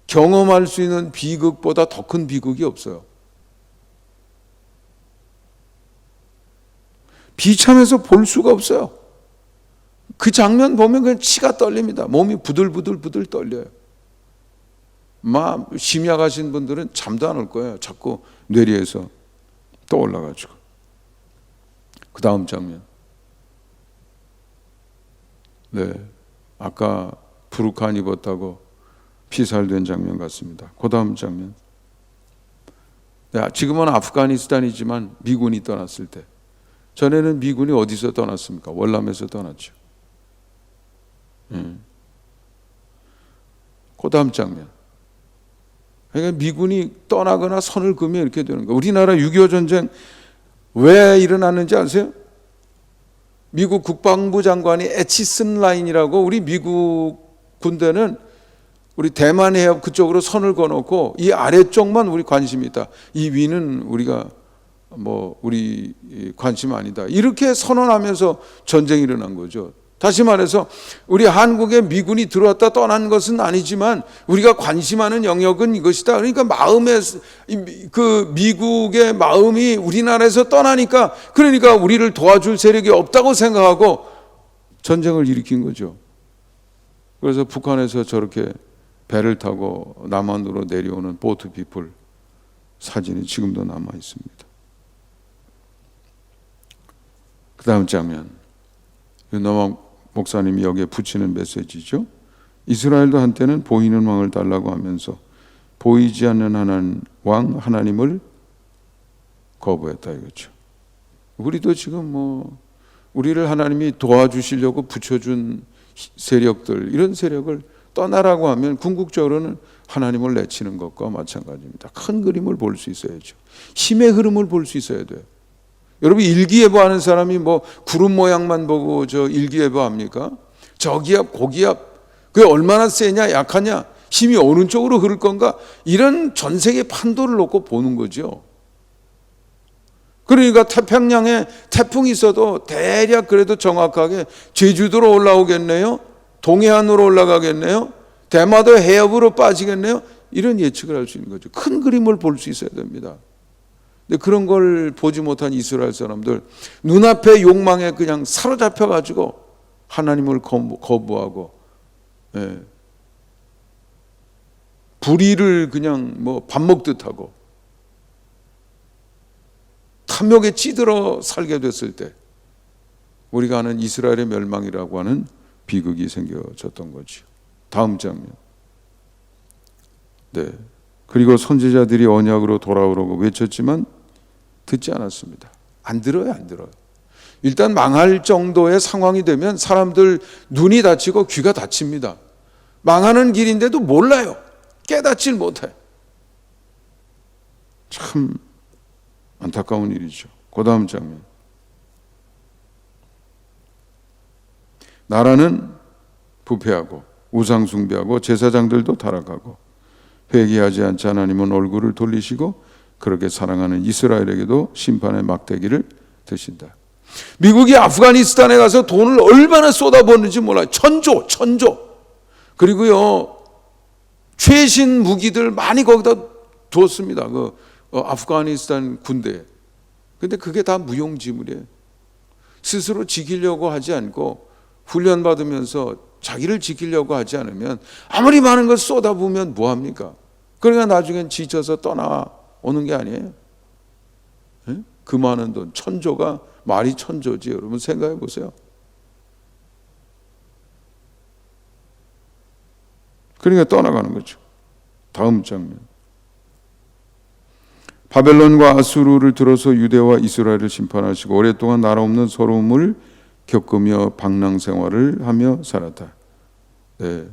경험할 수 있는 비극보다 더 큰 비극이 없어요. 비참해서 볼 수가 없어요. 그 장면 보면 그냥 치가 떨립니다. 몸이 부들부들 떨려요. 심야가신 분들은 잠도 안 올 거예요. 자꾸 뇌리에서 떠올라가지고. 그 다음 장면. 네, 아까 부르칸 입었다고 피살된 장면 같습니다. 그 다음 장면. 네, 지금은 아프가니스탄이지만 미군이 떠났을 때, 전에는 미군이 어디서 떠났습니까? 월남에서 떠났죠. 그 다음 장면. 그러니까 미군이 떠나거나 선을 그으면 이렇게 되는 거예요. 우리나라 6.25 전쟁 왜 일어났는지 아세요? 미국 국방부 장관이 에치슨 라인이라고, 우리 미국 군대는 우리 대만 해협 그쪽으로 선을 그어놓고 이 아래쪽만 우리 관심이 있다. 이 위는 우리가 우리 관심 아니다. 이렇게 선언하면서 전쟁이 일어난 거죠. 다시 말해서 우리 한국에 미군이 들어왔다 떠난 것은 아니지만 우리가 관심하는 영역은 이것이다. 그러니까 마음에 그 미국의 마음이 우리나라에서 떠나니까, 그러니까 우리를 도와줄 세력이 없다고 생각하고 전쟁을 일으킨 거죠. 그래서 북한에서 저렇게 배를 타고 남한으로 내려오는 보트 피플 사진이 지금도 남아 있습니다. 그 다음 장면. 노막 목사님이 여기에 붙이는 메시지죠. 이스라엘도 한때는 보이는 왕을 달라고 하면서 보이지 않는 왕 하나님을 거부했다 이거죠. 우리도 지금 우리를 하나님이 도와주시려고 붙여준 세력들, 이런 세력을 떠나라고 하면 궁극적으로는 하나님을 내치는 것과 마찬가지입니다. 큰 그림을 볼 수 있어야죠. 힘의 흐름을 볼 수 있어야 돼요. 여러분, 일기예보 하는 사람이 구름 모양만 보고 저 일기예보 합니까? 저기압, 고기압, 그게 얼마나 세냐, 약하냐, 힘이 어느 쪽으로 흐를 건가, 이런 전 세계 판도를 놓고 보는 거죠. 그러니까 태평양에 태풍이 있어도 대략 그래도 정확하게 제주도로 올라오겠네요, 동해안으로 올라가겠네요, 대마도 해협으로 빠지겠네요, 이런 예측을 할 수 있는 거죠. 큰 그림을 볼 수 있어야 됩니다. 근데 그런 걸 보지 못한 이스라엘 사람들, 눈앞의 욕망에 그냥 사로잡혀 가지고 하나님을 거부하고, 불의를 그냥 밥 먹듯 하고 탐욕에 찌들어 살게 됐을 때 우리가 아는 이스라엘의 멸망이라고 하는 비극이 생겨졌던 거죠. 다음 장면. 네. 그리고 선지자들이 언약으로 돌아오라고 외쳤지만 듣지 않았습니다. 안 들어요. 일단 망할 정도의 상황이 되면 사람들 눈이 다치고 귀가 다칩니다. 망하는 길인데도 몰라요. 깨닫질 못해. 참 안타까운 일이죠. 그 다음 장면. 나라는 부패하고 우상 숭배하고 제사장들도 타락하고 회개하지 않지 하나님은 얼굴을 돌리시고 그렇게 사랑하는 이스라엘에게도 심판의 막대기를 드신다. 미국이 아프가니스탄에 가서 돈을 얼마나 쏟아붓는지 몰라요. 천조. 그리고요, 최신 무기들 많이 거기다 뒀습니다. 아프가니스탄 군대에. 근데 그게 다 무용지물이에요. 스스로 지키려고 하지 않고 훈련받으면서 자기를 지키려고 하지 않으면 아무리 많은 걸 쏟아부으면 뭐합니까? 그러니까 나중엔 지쳐서 떠나오는 게 아니에요. 그 많은 돈, 천조가 말이 천조지. 여러분 생각해 보세요. 그러니까 떠나가는 거죠. 다음 장면. 바벨론과 아수르를 들어서 유대와 이스라엘을 심판하시고 오랫동안 나라 없는 서러움을 겪으며 방랑 생활을 하며 살았다. 네.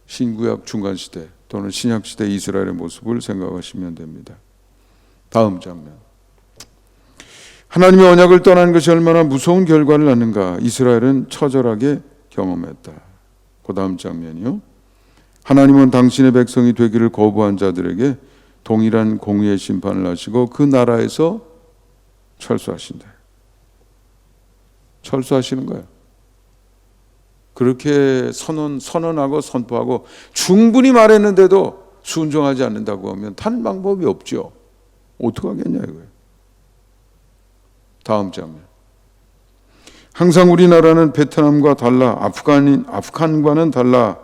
신구약 중간시대 또는 신약시대 이스라엘의 모습을 생각하시면 됩니다. 다음 장면. 하나님의 언약을 떠나는 것이 얼마나 무서운 결과를 낳는가 이스라엘은 처절하게 경험했다. 그 다음 장면이요. 하나님은 당신의 백성이 되기를 거부한 자들에게 동일한 공의의 심판을 하시고 그 나라에서 철수하신다. 철수하시는 거예요. 그렇게 선언하고 선포하고 충분히 말했는데도 순종하지 않는다고 하면 다른 방법이 없죠. 어떡하겠냐 이거예요. 다음 장면. 항상 우리나라는 베트남과 달라 아프간과는 달라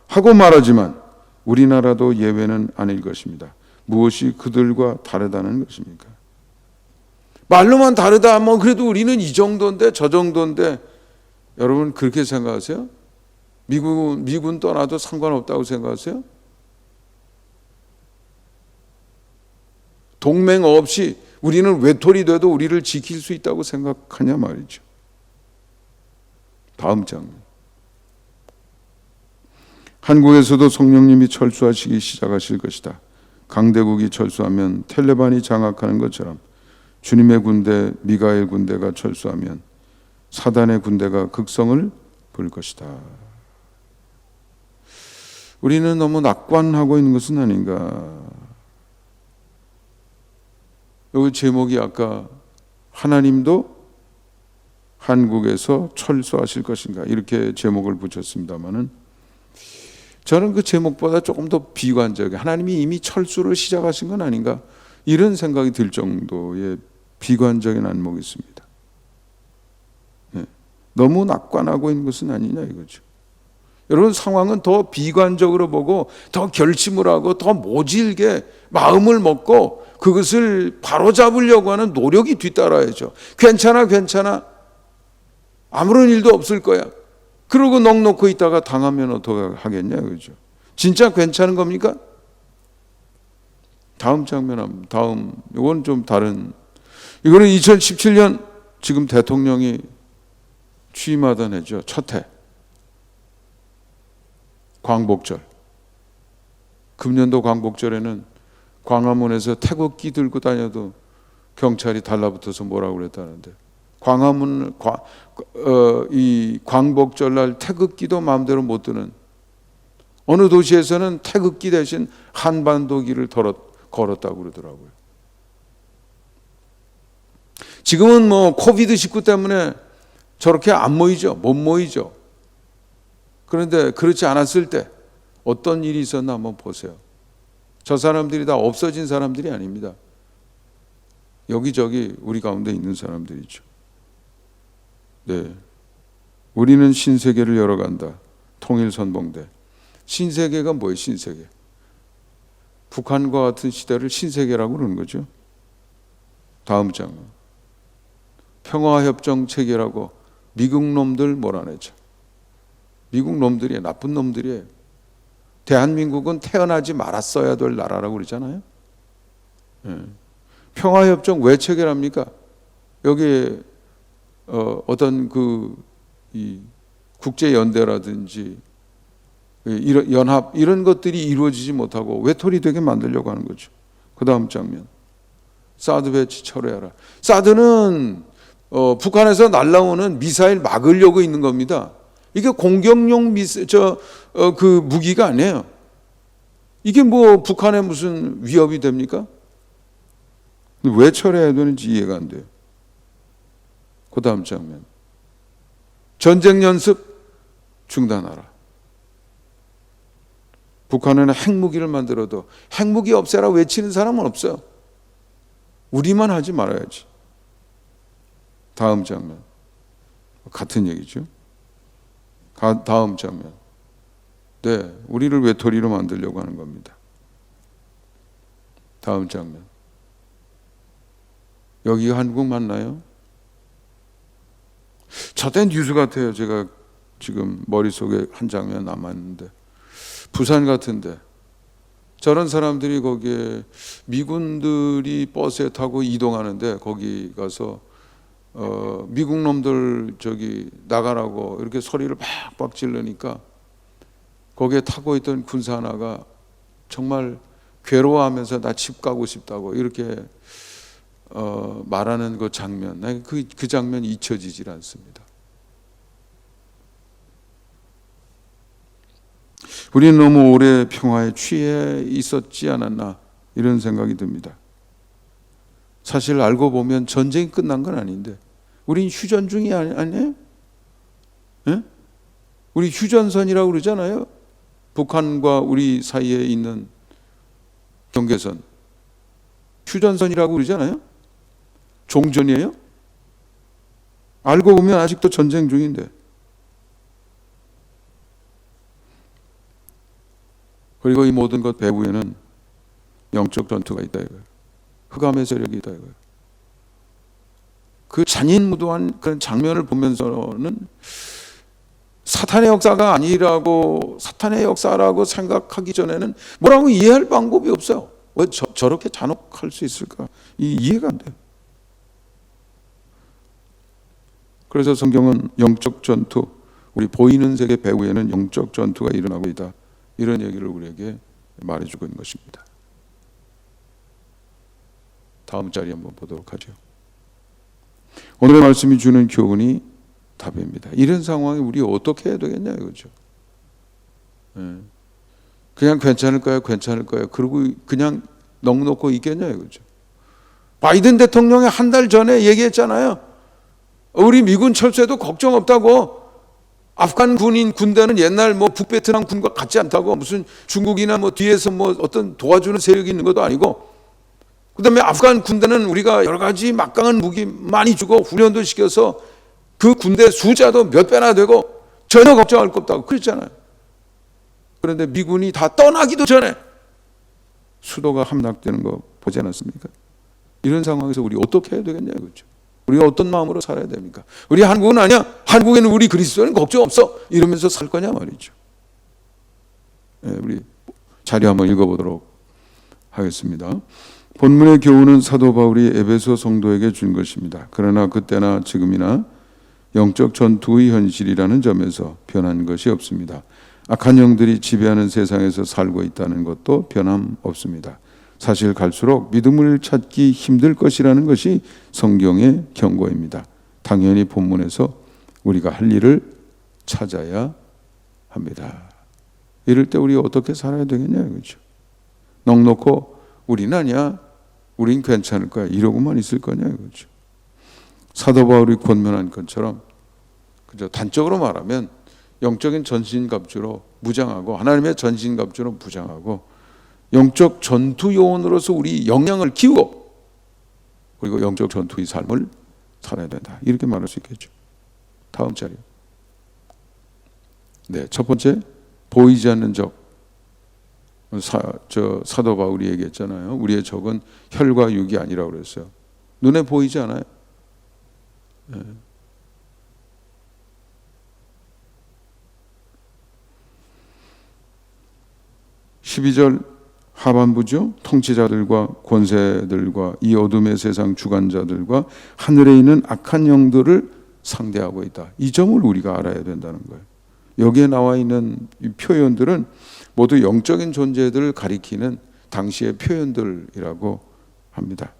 하고 말하지만 우리나라도 예외는 아닐 것입니다. 무엇이 그들과 다르다는 것입니까? 말로만 다르다. 뭐 그래도 우리는 이 정도인데 저 정도인데 여러분 그렇게 생각하세요? 미군 떠나도 상관없다고 생각하세요? 동맹 없이 우리는 외톨이 돼도 우리를 지킬 수 있다고 생각하냐 말이죠. 다음 장면. 한국에서도 성령님이 철수하시기 시작하실 것이다. 강대국이 철수하면 텔레반이 장악하는 것처럼 주님의 군대 미가엘 군대가 철수하면 사단의 군대가 극성을 부를 것이다. 우리는 너무 낙관하고 있는 것은 아닌가. 여기 제목이 아까 하나님도 한국에서 철수하실 것인가 이렇게 제목을 붙였습니다마는 저는 그 제목보다 조금 더 비관적이에요. 하나님이 이미 철수를 시작하신 건 아닌가 이런 생각이 들 정도의 비관적인 안목이 있습니다. 네. 너무 낙관하고 있는 것은 아니냐 이거죠. 여러분 상황은 더 비관적으로 보고 더 결심을 하고 더 모질게 마음을 먹고 그것을 바로잡으려고 하는 노력이 뒤따라야죠. 괜찮아 아무런 일도 없을 거야. 그러고 넋놓고 있다가 당하면 어떻게 하겠냐 그죠? 진짜 괜찮은 겁니까? 다음 장면 다음 이건 좀 다른 이거는 2017년 지금 대통령이 취임하던 해죠. 첫 해 광복절. 금년도 광복절에는 광화문에서 태극기 들고 다녀도 경찰이 달라붙어서 뭐라고 그랬다는데 이 광복절날 태극기도 마음대로 못 드는 어느 도시에서는 태극기 대신 한반도기를 걸었다고 그러더라고요. 지금은 뭐 코비드19 때문에 저렇게 안 모이죠. 못 모이죠. 그런데 그렇지 않았을 때 어떤 일이 있었나 한번 보세요. 저 사람들이 다 없어진 사람들이 아닙니다. 여기저기 우리 가운데 있는 사람들이죠. 네, 우리는 신세계를 열어간다. 통일선봉대. 신세계가 뭐예요? 신세계. 북한과 같은 시대를 신세계라고 그러는 거죠. 다음 장면. 평화협정 체결하고 미국 놈들 몰아내자. 미국 놈들이 나쁜 놈들이에요. 대한민국은 태어나지 말았어야 될 나라라고 그러잖아요. 네. 평화협정 왜 체결합니까? 여기에 어떤 이 국제연대라든지 이런 연합 이런 것들이 이루어지지 못하고 외톨이 되게 만들려고 하는 거죠. 그 다음 장면. 사드 배치 철회하라. 사드는 북한에서 날라오는 미사일 막으려고 있는 겁니다. 이게 공격용 그 무기가 아니에요. 이게 뭐 북한에 무슨 위협이 됩니까? 왜 철회해야 되는지 이해가 안 돼요. 그 다음 장면. 전쟁 연습 중단하라. 북한은 핵무기를 만들어도 핵무기 없애라 외치는 사람은 없어요. 우리만 하지 말아야지. 다음 장면. 같은 얘기죠. 다음 장면. 네, 우리를 외톨이로 만들려고 하는 겁니다. 다음 장면. 여기가 한국 맞나요? 저때 뉴스 같아요. 제가 지금 머릿속에 한 장면 남았는데 부산 같은데 저런 사람들이 거기에 미군들이 버스에 타고 이동하는데 거기 가서 미국 놈들 저기 나가라고 이렇게 소리를 팍팍 지르니까 거기에 타고 있던 군사 하나가 정말 괴로워하면서 나 집 가고 싶다고 이렇게 말하는 그 장면, 그 장면이 잊혀지질 않습니다. 우리는 너무 오래 평화에 취해 있었지 않았나 이런 생각이 듭니다. 사실 알고 보면 전쟁이 끝난 건 아닌데 우린 휴전 중이 아니에요? 네? 우리 휴전선이라고 그러잖아요. 북한과 우리 사이에 있는 경계선 휴전선이라고 그러잖아요. 종전이에요? 알고 보면 아직도 전쟁 중인데. 그리고 이 모든 것 배후에는 영적 전투가 있다 이거예요. 흑암의 세력이 있다 이거예요. 그 잔인무도한 그런 장면을 보면서는 사탄의 역사가 아니라고, 사탄의 역사라고 생각하기 전에는 뭐라고 이해할 방법이 없어요. 왜 저렇게 잔혹할 수 있을까? 이해가 안 돼요. 그래서 성경은 영적 전투, 우리 보이는 세계 배후에는 영적 전투가 일어나고 있다, 이런 얘기를 우리에게 말해주고 있는 것입니다. 다음 자리 한번 보도록 하죠. 오늘의 말씀이 주는 교훈이 답입니다. 이런 상황에 우리 어떻게 해야 되겠냐 이거죠. 그냥 괜찮을 거야, 괜찮을 거야, 그러고 그냥 넋놓고 있겠냐 이거죠. 바이든 대통령이 한 달 전에 얘기했잖아요. 우리 미군 철수해도 걱정 없다고. 아프간 군대는 옛날 뭐 북베트남 군과 같지 않다고. 무슨 중국이나 뭐 뒤에서 뭐 어떤 도와주는 세력이 있는 것도 아니고. 그다음에 아프간 군대는 우리가 여러 가지 막강한 무기 많이 주고 훈련도 시켜서 그 군대 숫자도 몇 배나 되고 전혀 걱정할 것 없다고 그랬잖아요. 그런데 미군이 다 떠나기도 전에 수도가 함락되는 거 보지 않았습니까? 이런 상황에서 우리 어떻게 해야 되겠냐 이거죠. 우리가 어떤 마음으로 살아야 됩니까? 우리 한국은 아니야, 한국에는 우리 그리스도는 걱정 없어, 이러면서 살 거냐 말이죠. 우리 자료 한번 읽어보도록 하겠습니다. 본문의 교훈은 사도 바울이 에베소 성도에게 준 것입니다. 그러나 그때나 지금이나 영적 전투의 현실이라는 점에서 변한 것이 없습니다. 악한 영들이 지배하는 세상에서 살고 있다는 것도 변함없습니다. 사실 갈수록 믿음을 찾기 힘들 것이라는 것이 성경의 경고입니다. 당연히 본문에서 우리가 할 일을 찾아야 합니다. 이럴 때 우리 어떻게 살아야 되겠냐 이거죠. 넉넉고 우리는 아니야, 우린 괜찮을 거야, 이러고만 있을 거냐 이거죠. 사도 바울이 권면한 것처럼 그저 단적으로 말하면 영적인 전신갑주로 무장하고 하나님의 전신갑주로 무장하고 영적 전투 요원으로서 우리 역량을 키우고 그리고 영적 전투의 삶을 살아야 된다, 이렇게 말할 수 있겠죠. 다음 자리. 네, 첫 번째, 보이지 않는 적. 사도 바울이 얘기했잖아요. 우리의 적은 혈과 육이 아니라고 그랬어요. 눈에 보이지 않아요. 12절 하반부죠. 통치자들과 권세들과 이 어둠의 세상 주관자들과 하늘에 있는 악한 영들을 상대하고 있다. 이 점을 우리가 알아야 된다는 거예요. 여기에 나와 있는 이 표현들은 모두 영적인 존재들을 가리키는 당시의 표현들이라고 합니다.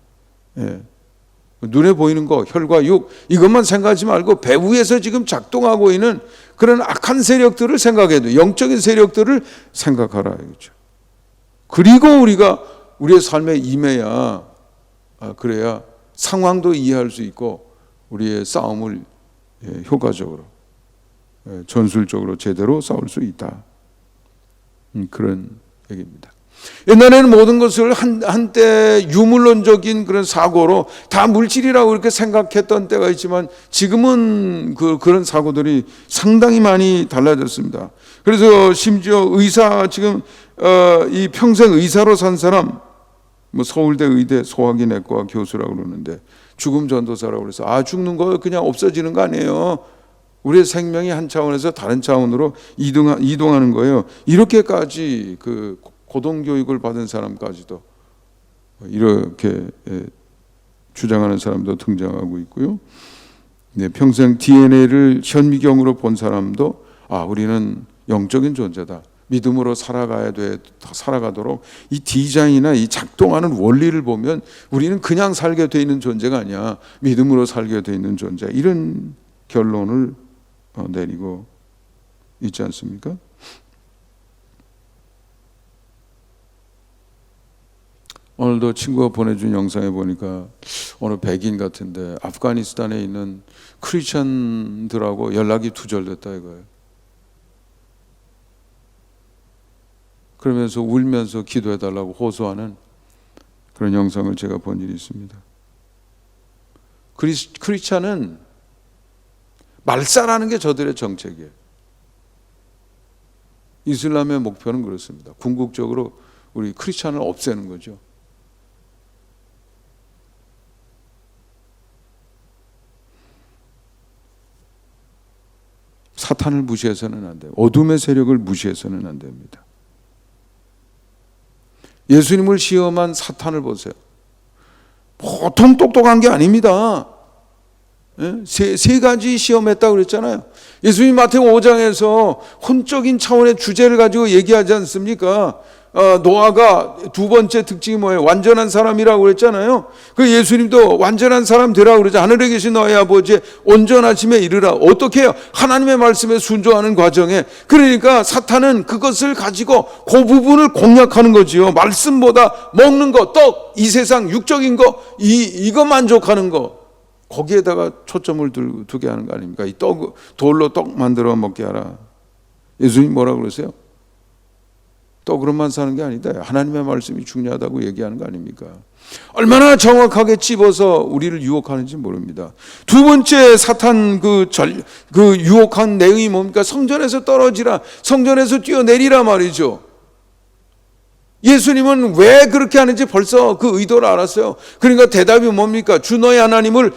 눈에 보이는 거, 혈과 육, 이것만 생각하지 말고 배후에서 지금 작동하고 있는 그런 악한 세력들을 생각해야 돼. 영적인 세력들을 생각하라 이거죠. 그리고 우리가 우리의 삶에 임해야, 그래야 상황도 이해할 수 있고 우리의 싸움을 효과적으로, 전술적으로 제대로 싸울 수 있다. 그런 얘기입니다. 옛날에는 모든 것을 한때 유물론적인 그런 사고로 다 물질이라고 이렇게 생각했던 때가 있지만 지금은 그런 사고들이 상당히 많이 달라졌습니다. 그래서 심지어 의사, 지금 이 평생 의사로 산 사람, 뭐 서울대 의대 소화기내과 교수라고 그러는데 죽음 전도사라고 그래서 죽는 거 그냥 없어지는 거 아니에요. 우리의 생명이 한 차원에서 다른 차원으로 이동하는 거예요. 이렇게까지 그 고등교육을 받은 사람까지도 이렇게 주장하는 사람도 등장하고 있고요. 네, 평생 DNA를 현미경으로 본 사람도 우리는 영적인 존재다, 믿음으로 살아가도록 이 디자인이나 이 작동하는 원리를 보면 우리는 그냥 살게 돼 있는 존재가 아니야, 믿음으로 살게 돼 있는 존재, 이런 결론을 내리고 있지 않습니까? 오늘도 친구가 보내준 영상에 보니까 어느 백인 같은데 아프가니스탄에 있는 크리스천들하고 연락이 두절됐다 이거예요. 그러면서 울면서 기도해달라고 호소하는 그런 영상을 제가 본 일이 있습니다. 크리스천은 말살하는 게 저들의 정책이에요. 이슬람의 목표는 그렇습니다. 궁극적으로 우리 크리스천을 없애는 거죠. 사탄을 무시해서는 안 돼요. 어둠의 세력을 무시해서는 안 됩니다. 예수님을 시험한 사탄을 보세요. 보통 똑똑한 게 아닙니다. 세 가지 시험했다고 그랬잖아요. 예수님 마태복음 5장에서 혼적인 차원의 주제를 가지고 얘기하지 않습니까? 노아가 두 번째 특징이 뭐예요? 완전한 사람이라고 그랬잖아요. 그 예수님도 완전한 사람 되라고 그러죠. 하늘에 계신 너의 아버지의 온전하심에 이르라. 어떻게 해요? 하나님의 말씀에 순종하는 과정에. 그러니까 사탄은 그것을 가지고 그 부분을 공략하는 거지요. 말씀보다 먹는 거, 떡, 이 세상 육적인 거, 이거 만족하는 거, 거기에다가 초점을 두게 하는 거 아닙니까? 이 돌로 떡 만들어 먹게 하라. 예수님 뭐라고 그러세요? 떡으로만 사는 게 아니다. 하나님의 말씀이 중요하다고 얘기하는 거 아닙니까? 얼마나 정확하게 찝어서 우리를 유혹하는지 모릅니다. 두 번째 사탄 그 유혹한 내용이 뭡니까? 성전에서 떨어지라, 성전에서 뛰어내리라 말이죠. 예수님은 왜 그렇게 하는지 벌써 그 의도를 알았어요. 그러니까 대답이 뭡니까? 주 너의 하나님을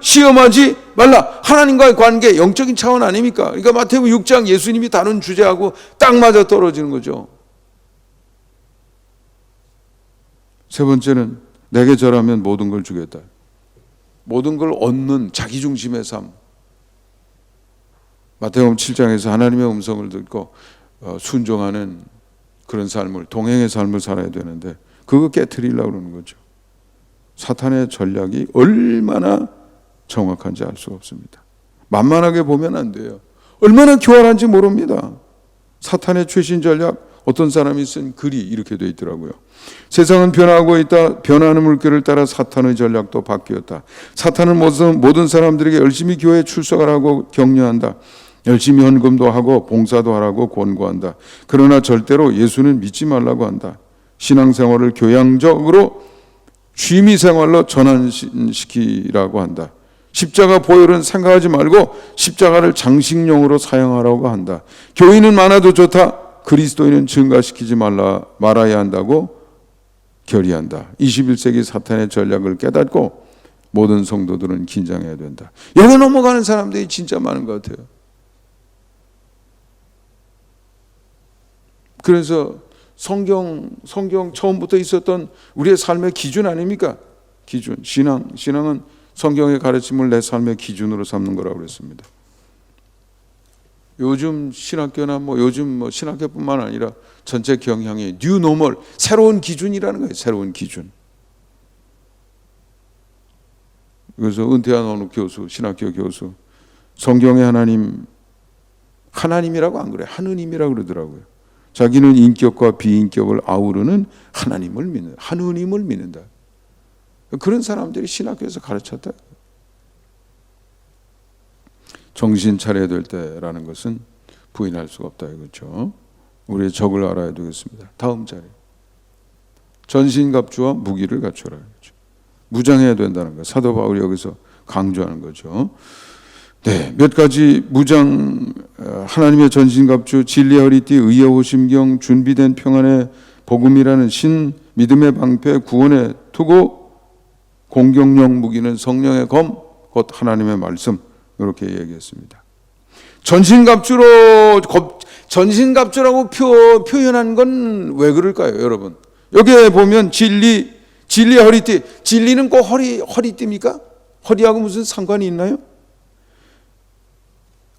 시험하지 말라. 하나님과의 관계, 영적인 차원 아닙니까? 그러니까 마태복음 6장 예수님이 다룬 주제하고 딱 맞아 떨어지는 거죠. 세 번째는 내게 절하면 모든 걸 주겠다. 모든 걸 얻는 자기중심의 삶. 마태복음 7장에서 하나님의 음성을 듣고 순종하는 그런 삶을, 동행의 삶을 살아야 되는데 그거 깨트리려고 그러는 거죠. 사탄의 전략이 얼마나 정확한지 알 수가 없습니다. 만만하게 보면 안 돼요. 얼마나 교활한지 모릅니다. 사탄의 최신 전략, 어떤 사람이 쓴 글이 이렇게 되어 있더라고요. 세상은 변화하고 있다. 변화하는 물결을 따라 사탄의 전략도 바뀌었다. 사탄은 모든 사람들에게 열심히 교회에 출석하라고 격려한다. 열심히 헌금도 하고 봉사도 하라고 권고한다. 그러나 절대로 예수는 믿지 말라고 한다. 신앙생활을 교양적으로 취미생활로 전환시키라고 한다. 십자가 보혈은 생각하지 말고 십자가를 장식용으로 사용하라고 한다. 교인은 많아도 좋다. 그리스도인은 증가시키지 말아야 한다고 결의한다. 21세기 사탄의 전략을 깨닫고 모든 성도들은 긴장해야 된다. 여기 넘어가는 사람들이 진짜 많은 것 같아요. 그래서 성경 처음부터 있었던 우리의 삶의 기준 아닙니까? 기준. 신앙은 성경의 가르침을 내 삶의 기준으로 삼는 거라고 그랬습니다. 요즘 신학교나 요즘 신학교뿐만 아니라 전체 경향이 뉴 노멀, 새로운 기준이라는 거예요. 새로운 기준. 그래서 은퇴한 어느 교수, 신학교 교수, 성경의 하나님이라고 안 그래, 하느님이라고 그러더라고요. 자기는 인격과 비인격을 아우르는 하나님을 믿는다. 그런 사람들이 신학교에서 가르쳤다. 정신 차려야 될 때라는 것은 부인할 수가 없다 이거죠. 우리의 적을 알아야 되겠습니다. 다음 자리. 전신갑주와 무기를 갖춰라. 무장해야 된다는 거. 사도 바울이 여기서 강조하는 거죠. 네, 몇 가지 무장, 하나님의 전신갑주, 진리의 허리띠, 의의 호심경, 준비된 평안의 복음이라는 신, 믿음의 방패, 구원의 투구, 공격용 무기는 성령의 검, 곧 하나님의 말씀, 이렇게 얘기했습니다. 전신갑주라고 표현한 건 왜 그럴까요, 여러분? 여기에 보면 진리의 허리띠, 진리는 꼭 허리띠입니까? 허리하고 무슨 상관이 있나요?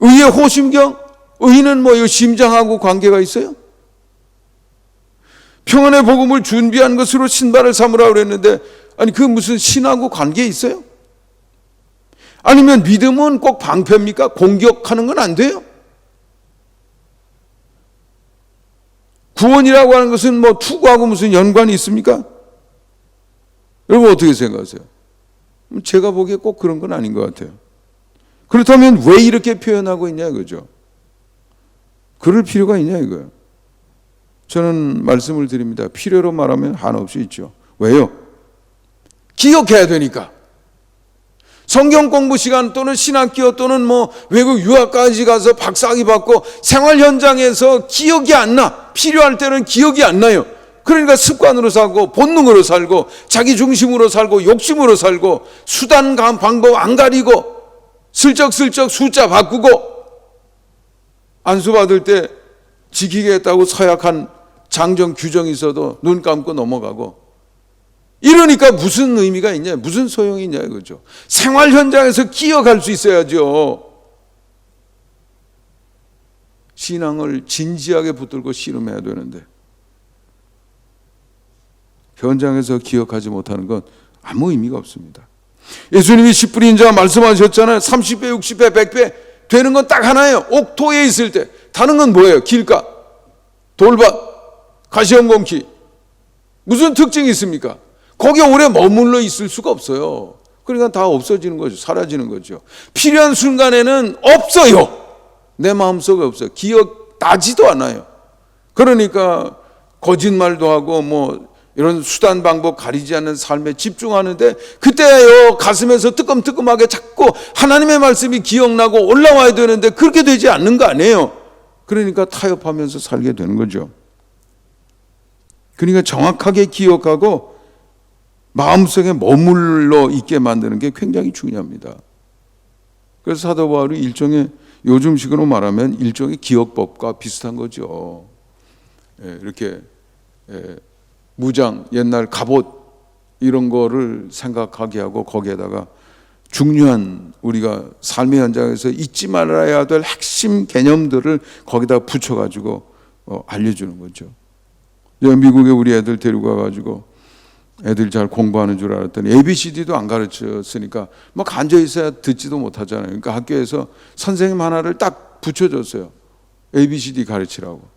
의의 호심경, 의는 이 심장하고 관계가 있어요? 평안의 복음을 준비한 것으로 신발을 삼으라고 그랬는데, 아니 그 무슨 신하고 관계 있어요? 아니면 믿음은 꼭 방패입니까? 공격하는 건 안 돼요? 구원이라고 하는 것은 투구하고 무슨 연관이 있습니까? 여러분 어떻게 생각하세요? 제가 보기에 꼭 그런 건 아닌 것 같아요. 그렇다면 왜 이렇게 표현하고 있냐 이거죠. 그럴 필요가 있냐 이거예요. 저는 말씀을 드립니다. 필요로 말하면 한없이 있죠. 왜요? 기억해야 되니까. 성경 공부 시간 또는 신학교 또는 외국 유학까지 가서 박사학위 받고 생활 현장에서 기억이 안 나. 필요할 때는 기억이 안 나요. 그러니까 습관으로 살고 본능으로 살고 자기 중심으로 살고 욕심으로 살고 수단 방법 안 가리고 슬쩍슬쩍 숫자 바꾸고 안수받을 때 지키겠다고 서약한 장정 규정이 있어도 눈 감고 넘어가고, 이러니까 무슨 의미가 있냐, 무슨 소용이 있냐 이거죠. 생활 현장에서 기억할 수 있어야죠. 신앙을 진지하게 붙들고 씨름해야 되는데 현장에서 기억하지 못하는 건 아무 의미가 없습니다. 예수님이 10분의 인자 말씀하셨잖아요. 30배, 60배, 100배 되는 건 딱 하나예요. 옥토에 있을 때. 다른 건 뭐예요? 길가, 돌밭, 가시덤공기. 무슨 특징이 있습니까? 거기에 오래 머물러 있을 수가 없어요. 그러니까 다 없어지는 거죠. 사라지는 거죠. 필요한 순간에는 없어요. 내 마음속에 없어요. 기억나지도 않아요. 그러니까 거짓말도 하고 뭐 이런 수단 방법 가리지 않는 삶에 집중하는데, 그때요 가슴에서 뜨끔뜨끔하게 자꾸 하나님의 말씀이 기억나고 올라와야 되는데 그렇게 되지 않는 거 아니에요. 그러니까 타협하면서 살게 되는 거죠. 그러니까 정확하게 기억하고 마음속에 머물러 있게 만드는 게 굉장히 중요합니다. 그래서 사도 바울이 일종의, 요즘식으로 말하면 일종의 기억법과 비슷한 거죠. 이렇게 무장, 옛날 갑옷 이런 거를 생각하게 하고 거기에다가 중요한 우리가 삶의 현장에서 잊지 말아야 될 핵심 개념들을 거기다 붙여가지고 알려주는 거죠. 미국에 우리 애들 데리고 가가지고 애들 잘 공부하는 줄 알았더니 ABCD도 안 가르쳤으니까 막 앉아 있어야 듣지도 못하잖아요. 그러니까 학교에서 선생님 하나를 딱 붙여줬어요. ABCD 가르치라고.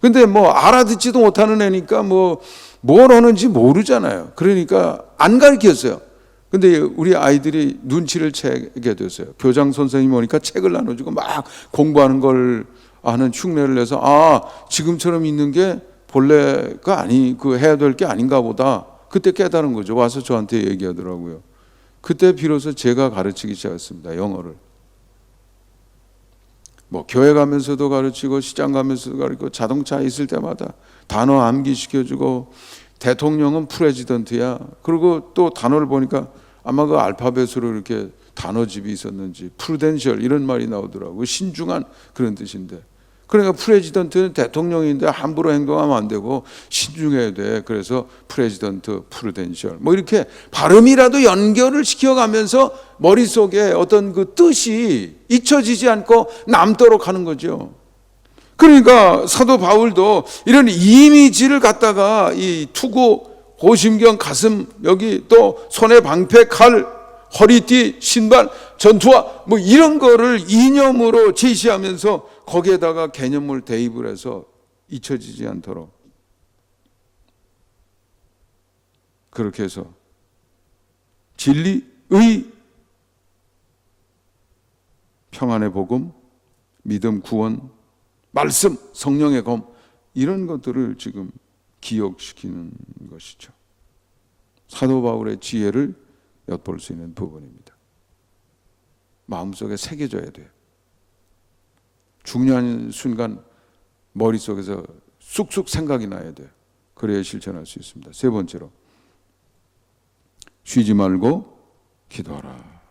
근데 뭐 알아듣지도 못하는 애니까 뭘 하는지 모르잖아요. 그러니까 안 가르쳤어요. 근데 우리 아이들이 눈치를 채게 됐어요. 교장 선생님이 오니까 책을 나눠주고 막 공부하는 걸 하는 흉내를 내서, 지금처럼 있는 게 본래가 해야 될 게 아닌가 보다. 그때 깨달은 거죠. 와서 저한테 얘기하더라고요. 그때 비로소 제가 가르치기 시작했습니다. 영어를. 교회 가면서도 가르치고 시장 가면서도 가르치고 자동차 있을 때마다 단어 암기시켜주고, 대통령은 프레지던트야. 그리고 또 단어를 보니까 아마 그 알파벳으로 이렇게 단어집이 있었는지 프루덴셜 이런 말이 나오더라고요. 신중한 그런 뜻인데. 그러니까 프레지던트는 대통령인데 함부로 행동하면 안 되고 신중해야 돼. 그래서 프레지던트, 프루덴셜 이렇게 발음이라도 연결을 시켜가면서 머릿속에 어떤 그 뜻이 잊혀지지 않고 남도록 하는 거죠. 그러니까 사도 바울도 이런 이미지를 갖다가 이 투구, 호심경, 가슴, 여기 또 손에 방패, 칼, 허리띠, 신발, 전투화 이런 거를 이념으로 제시하면서 거기에다가 개념을 대입을 해서 잊혀지지 않도록 그렇게 해서 진리, 의, 평안의 복음, 믿음, 구원, 말씀, 성령의 검 이런 것들을 지금 기억시키는 것이죠. 사도 바울의 지혜를 엿볼 수 있는 부분입니다. 마음속에 새겨져야 돼요. 중요한 순간 머릿속에서 쑥쑥 생각이 나야 돼요. 그래야 실천할 수 있습니다. 세 번째로, 쉬지 말고 기도하라.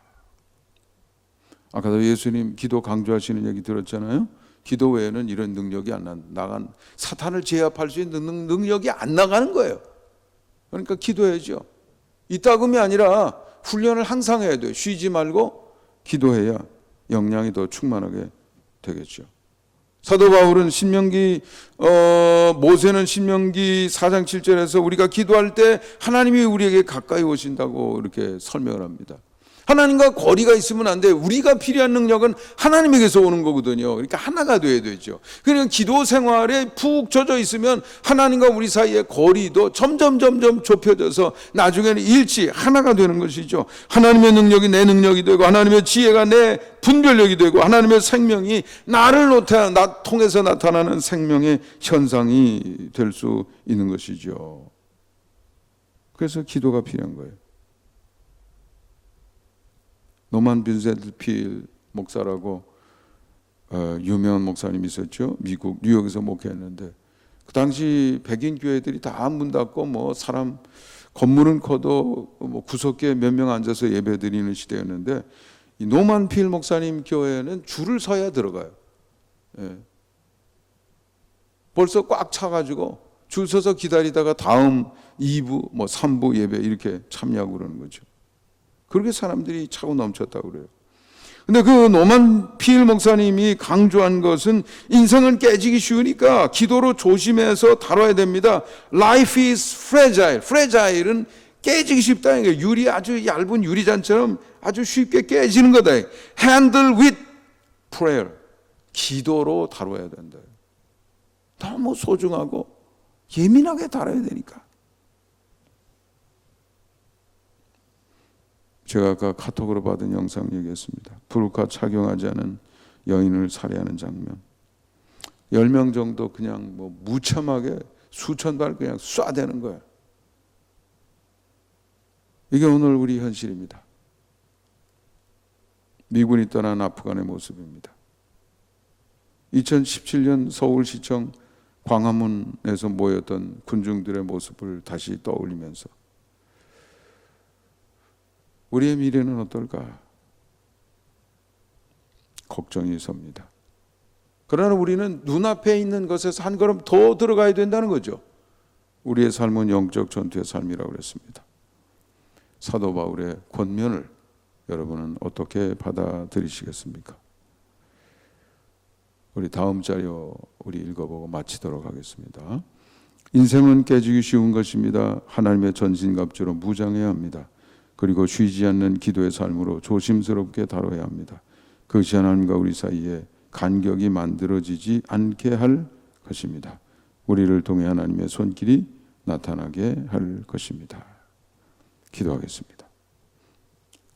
아까도 예수님 기도 강조하시는 얘기 들었잖아요. 기도 외에는 이런 능력이 안 나간, 사탄을 제압할 수 있는 능력이 안 나가는 거예요. 그러니까 기도해야죠. 이따금이 아니라 훈련을 항상 해야 돼요. 쉬지 말고 기도해야 역량이 더 충만하게 되겠죠. 사도 바울은 모세는 신명기 4장 7절에서 우리가 기도할 때 하나님이 우리에게 가까이 오신다고 이렇게 설명을 합니다. 하나님과 거리가 있으면 안 돼. 우리가 필요한 능력은 하나님에게서 오는 거거든요. 그러니까 하나가 돼야 되죠. 그러니까 기도 생활에 푹 젖어 있으면 하나님과 우리 사이의 거리도 점점 좁혀져서 나중에는 일치 하나가 되는 것이죠. 하나님의 능력이 내 능력이 되고, 하나님의 지혜가 내 분별력이 되고, 하나님의 생명이 나를 통해서 나타나는 생명의 현상이 될 수 있는 것이죠. 그래서 기도가 필요한 거예요. 노만 빈센트 필 목사라고 유명한 목사님이 있었죠. 미국 뉴욕에서 목회했는데 그 당시 백인 교회들이 다 문 닫고 사람 건물은 커도 구석에 몇 명 앉아서 예배드리는 시대였는데 이 노만 필 목사님 교회는 줄을 서야 들어가요. 예. 벌써 꽉 차가지고 줄 서서 기다리다가 다음 2부, 뭐 3부 예배 이렇게 참여하고 그러는 거죠. 그렇게 사람들이 차고 넘쳤다고 그래요. 근데 그 노만 피일 목사님이 강조한 것은 인생은 깨지기 쉬우니까 기도로 조심해서 다뤄야 됩니다. Life is fragile. fragile은 깨지기 쉽다는 거예요. 유리 아주 얇은 유리잔처럼 아주 쉽게 깨지는 거다. Handle with prayer. 기도로 다뤄야 된다. 너무 소중하고 예민하게 다뤄야 되니까. 제가 아까 카톡으로 받은 영상 얘기했습니다. 부르카 착용하지 않은 여인을 살해하는 장면. 10명 정도 그냥 뭐 무참하게 수천 발 그냥 쏴대는 거예요. 이게 오늘 우리 현실입니다. 미군이 떠난 아프간의 모습입니다. 2017년 서울시청 광화문에서 모였던 군중들의 모습을 다시 떠올리면서 우리의 미래는 어떨까? 걱정이 섭니다. 그러나 우리는 눈앞에 있는 것에서 한 걸음 더 들어가야 된다는 거죠. 우리의 삶은 영적 전투의 삶이라고 그랬습니다. 사도 바울의 권면을 여러분은 어떻게 받아들이시겠습니까? 우리 다음 자료 우리 읽어보고 마치도록 하겠습니다. 인생은 깨지기 쉬운 것입니다. 하나님의 전신갑주로 무장해야 합니다. 그리고 쉬지 않는 기도의 삶으로 조심스럽게 다뤄야 합니다. 그것이 하나님과 우리 사이에 간격이 만들어지지 않게 할 것입니다. 우리를 통해 하나님의 손길이 나타나게 할 것입니다. 기도하겠습니다.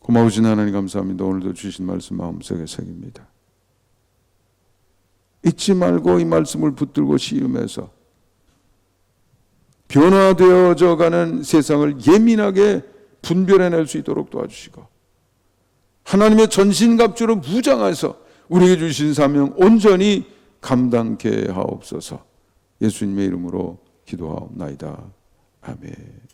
고마우신 하나님 감사합니다. 오늘도 주신 말씀 마음속에 새깁니다. 잊지 말고 이 말씀을 붙들고 씨름해서 변화되어져 가는 세상을 예민하게 분별해낼 수 있도록 도와주시고 하나님의 전신갑주로 무장해서 우리에게 주신 사명 온전히 감당케 하옵소서. 예수님의 이름으로 기도하옵나이다. 아멘.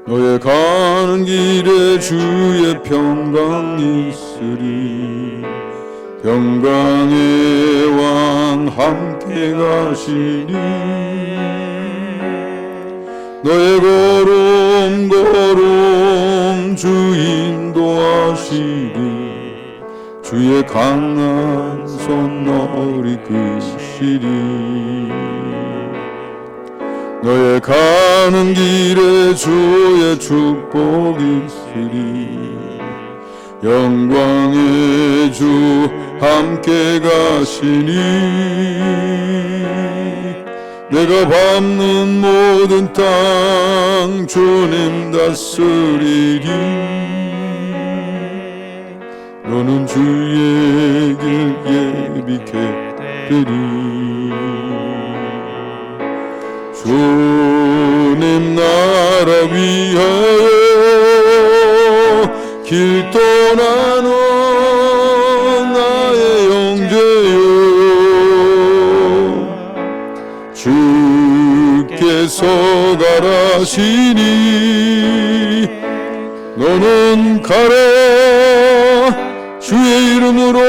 너의 가는 길에 주의 평강이 있으리. 평강의 왕 함께 가시니 너의 걸음 주 인도하시리. 주의 강한 손 너를 이끄시리. 너의 가는 길에 주의 축복이 있으리. 영광의 주 함께 가시니 내가 밟는 모든 땅 주님 다스리리. 너는 주의 길 예비케 되리. 주님 나라 위하여 길 떠나는 나의 형제여. 주께서 가라시니 너는 가라. 주의 이름으로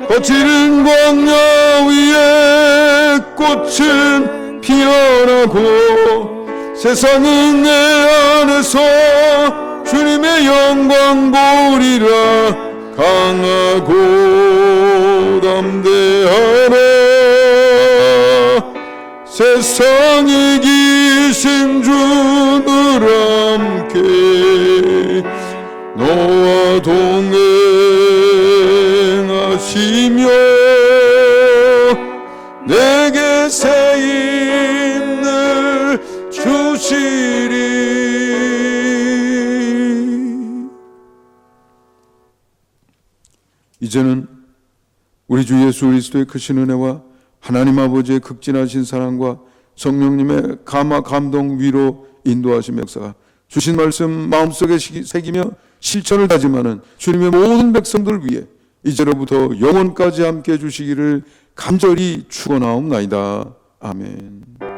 거칠은 광야 위에 꽃은 피어나고 세상은 내 안에서 주님의 영광 보리라. 강하고 담대하라. 세상에 계신 주를 함께 너와 동행하시며 내게 새 힘을 주시리. 이제는 우리 주 예수 그리스도의 크신 은혜와 하나님 아버지의 극진하신 사랑과 성령님의 감화 감동 위로 인도하신 역사가 주신 말씀 마음속에 새기며 실천을 다짐하는 주님의 모든 백성들 위해 이제로부터 영원까지 함께 해주시기를 간절히 축원하옵나이다. 아멘.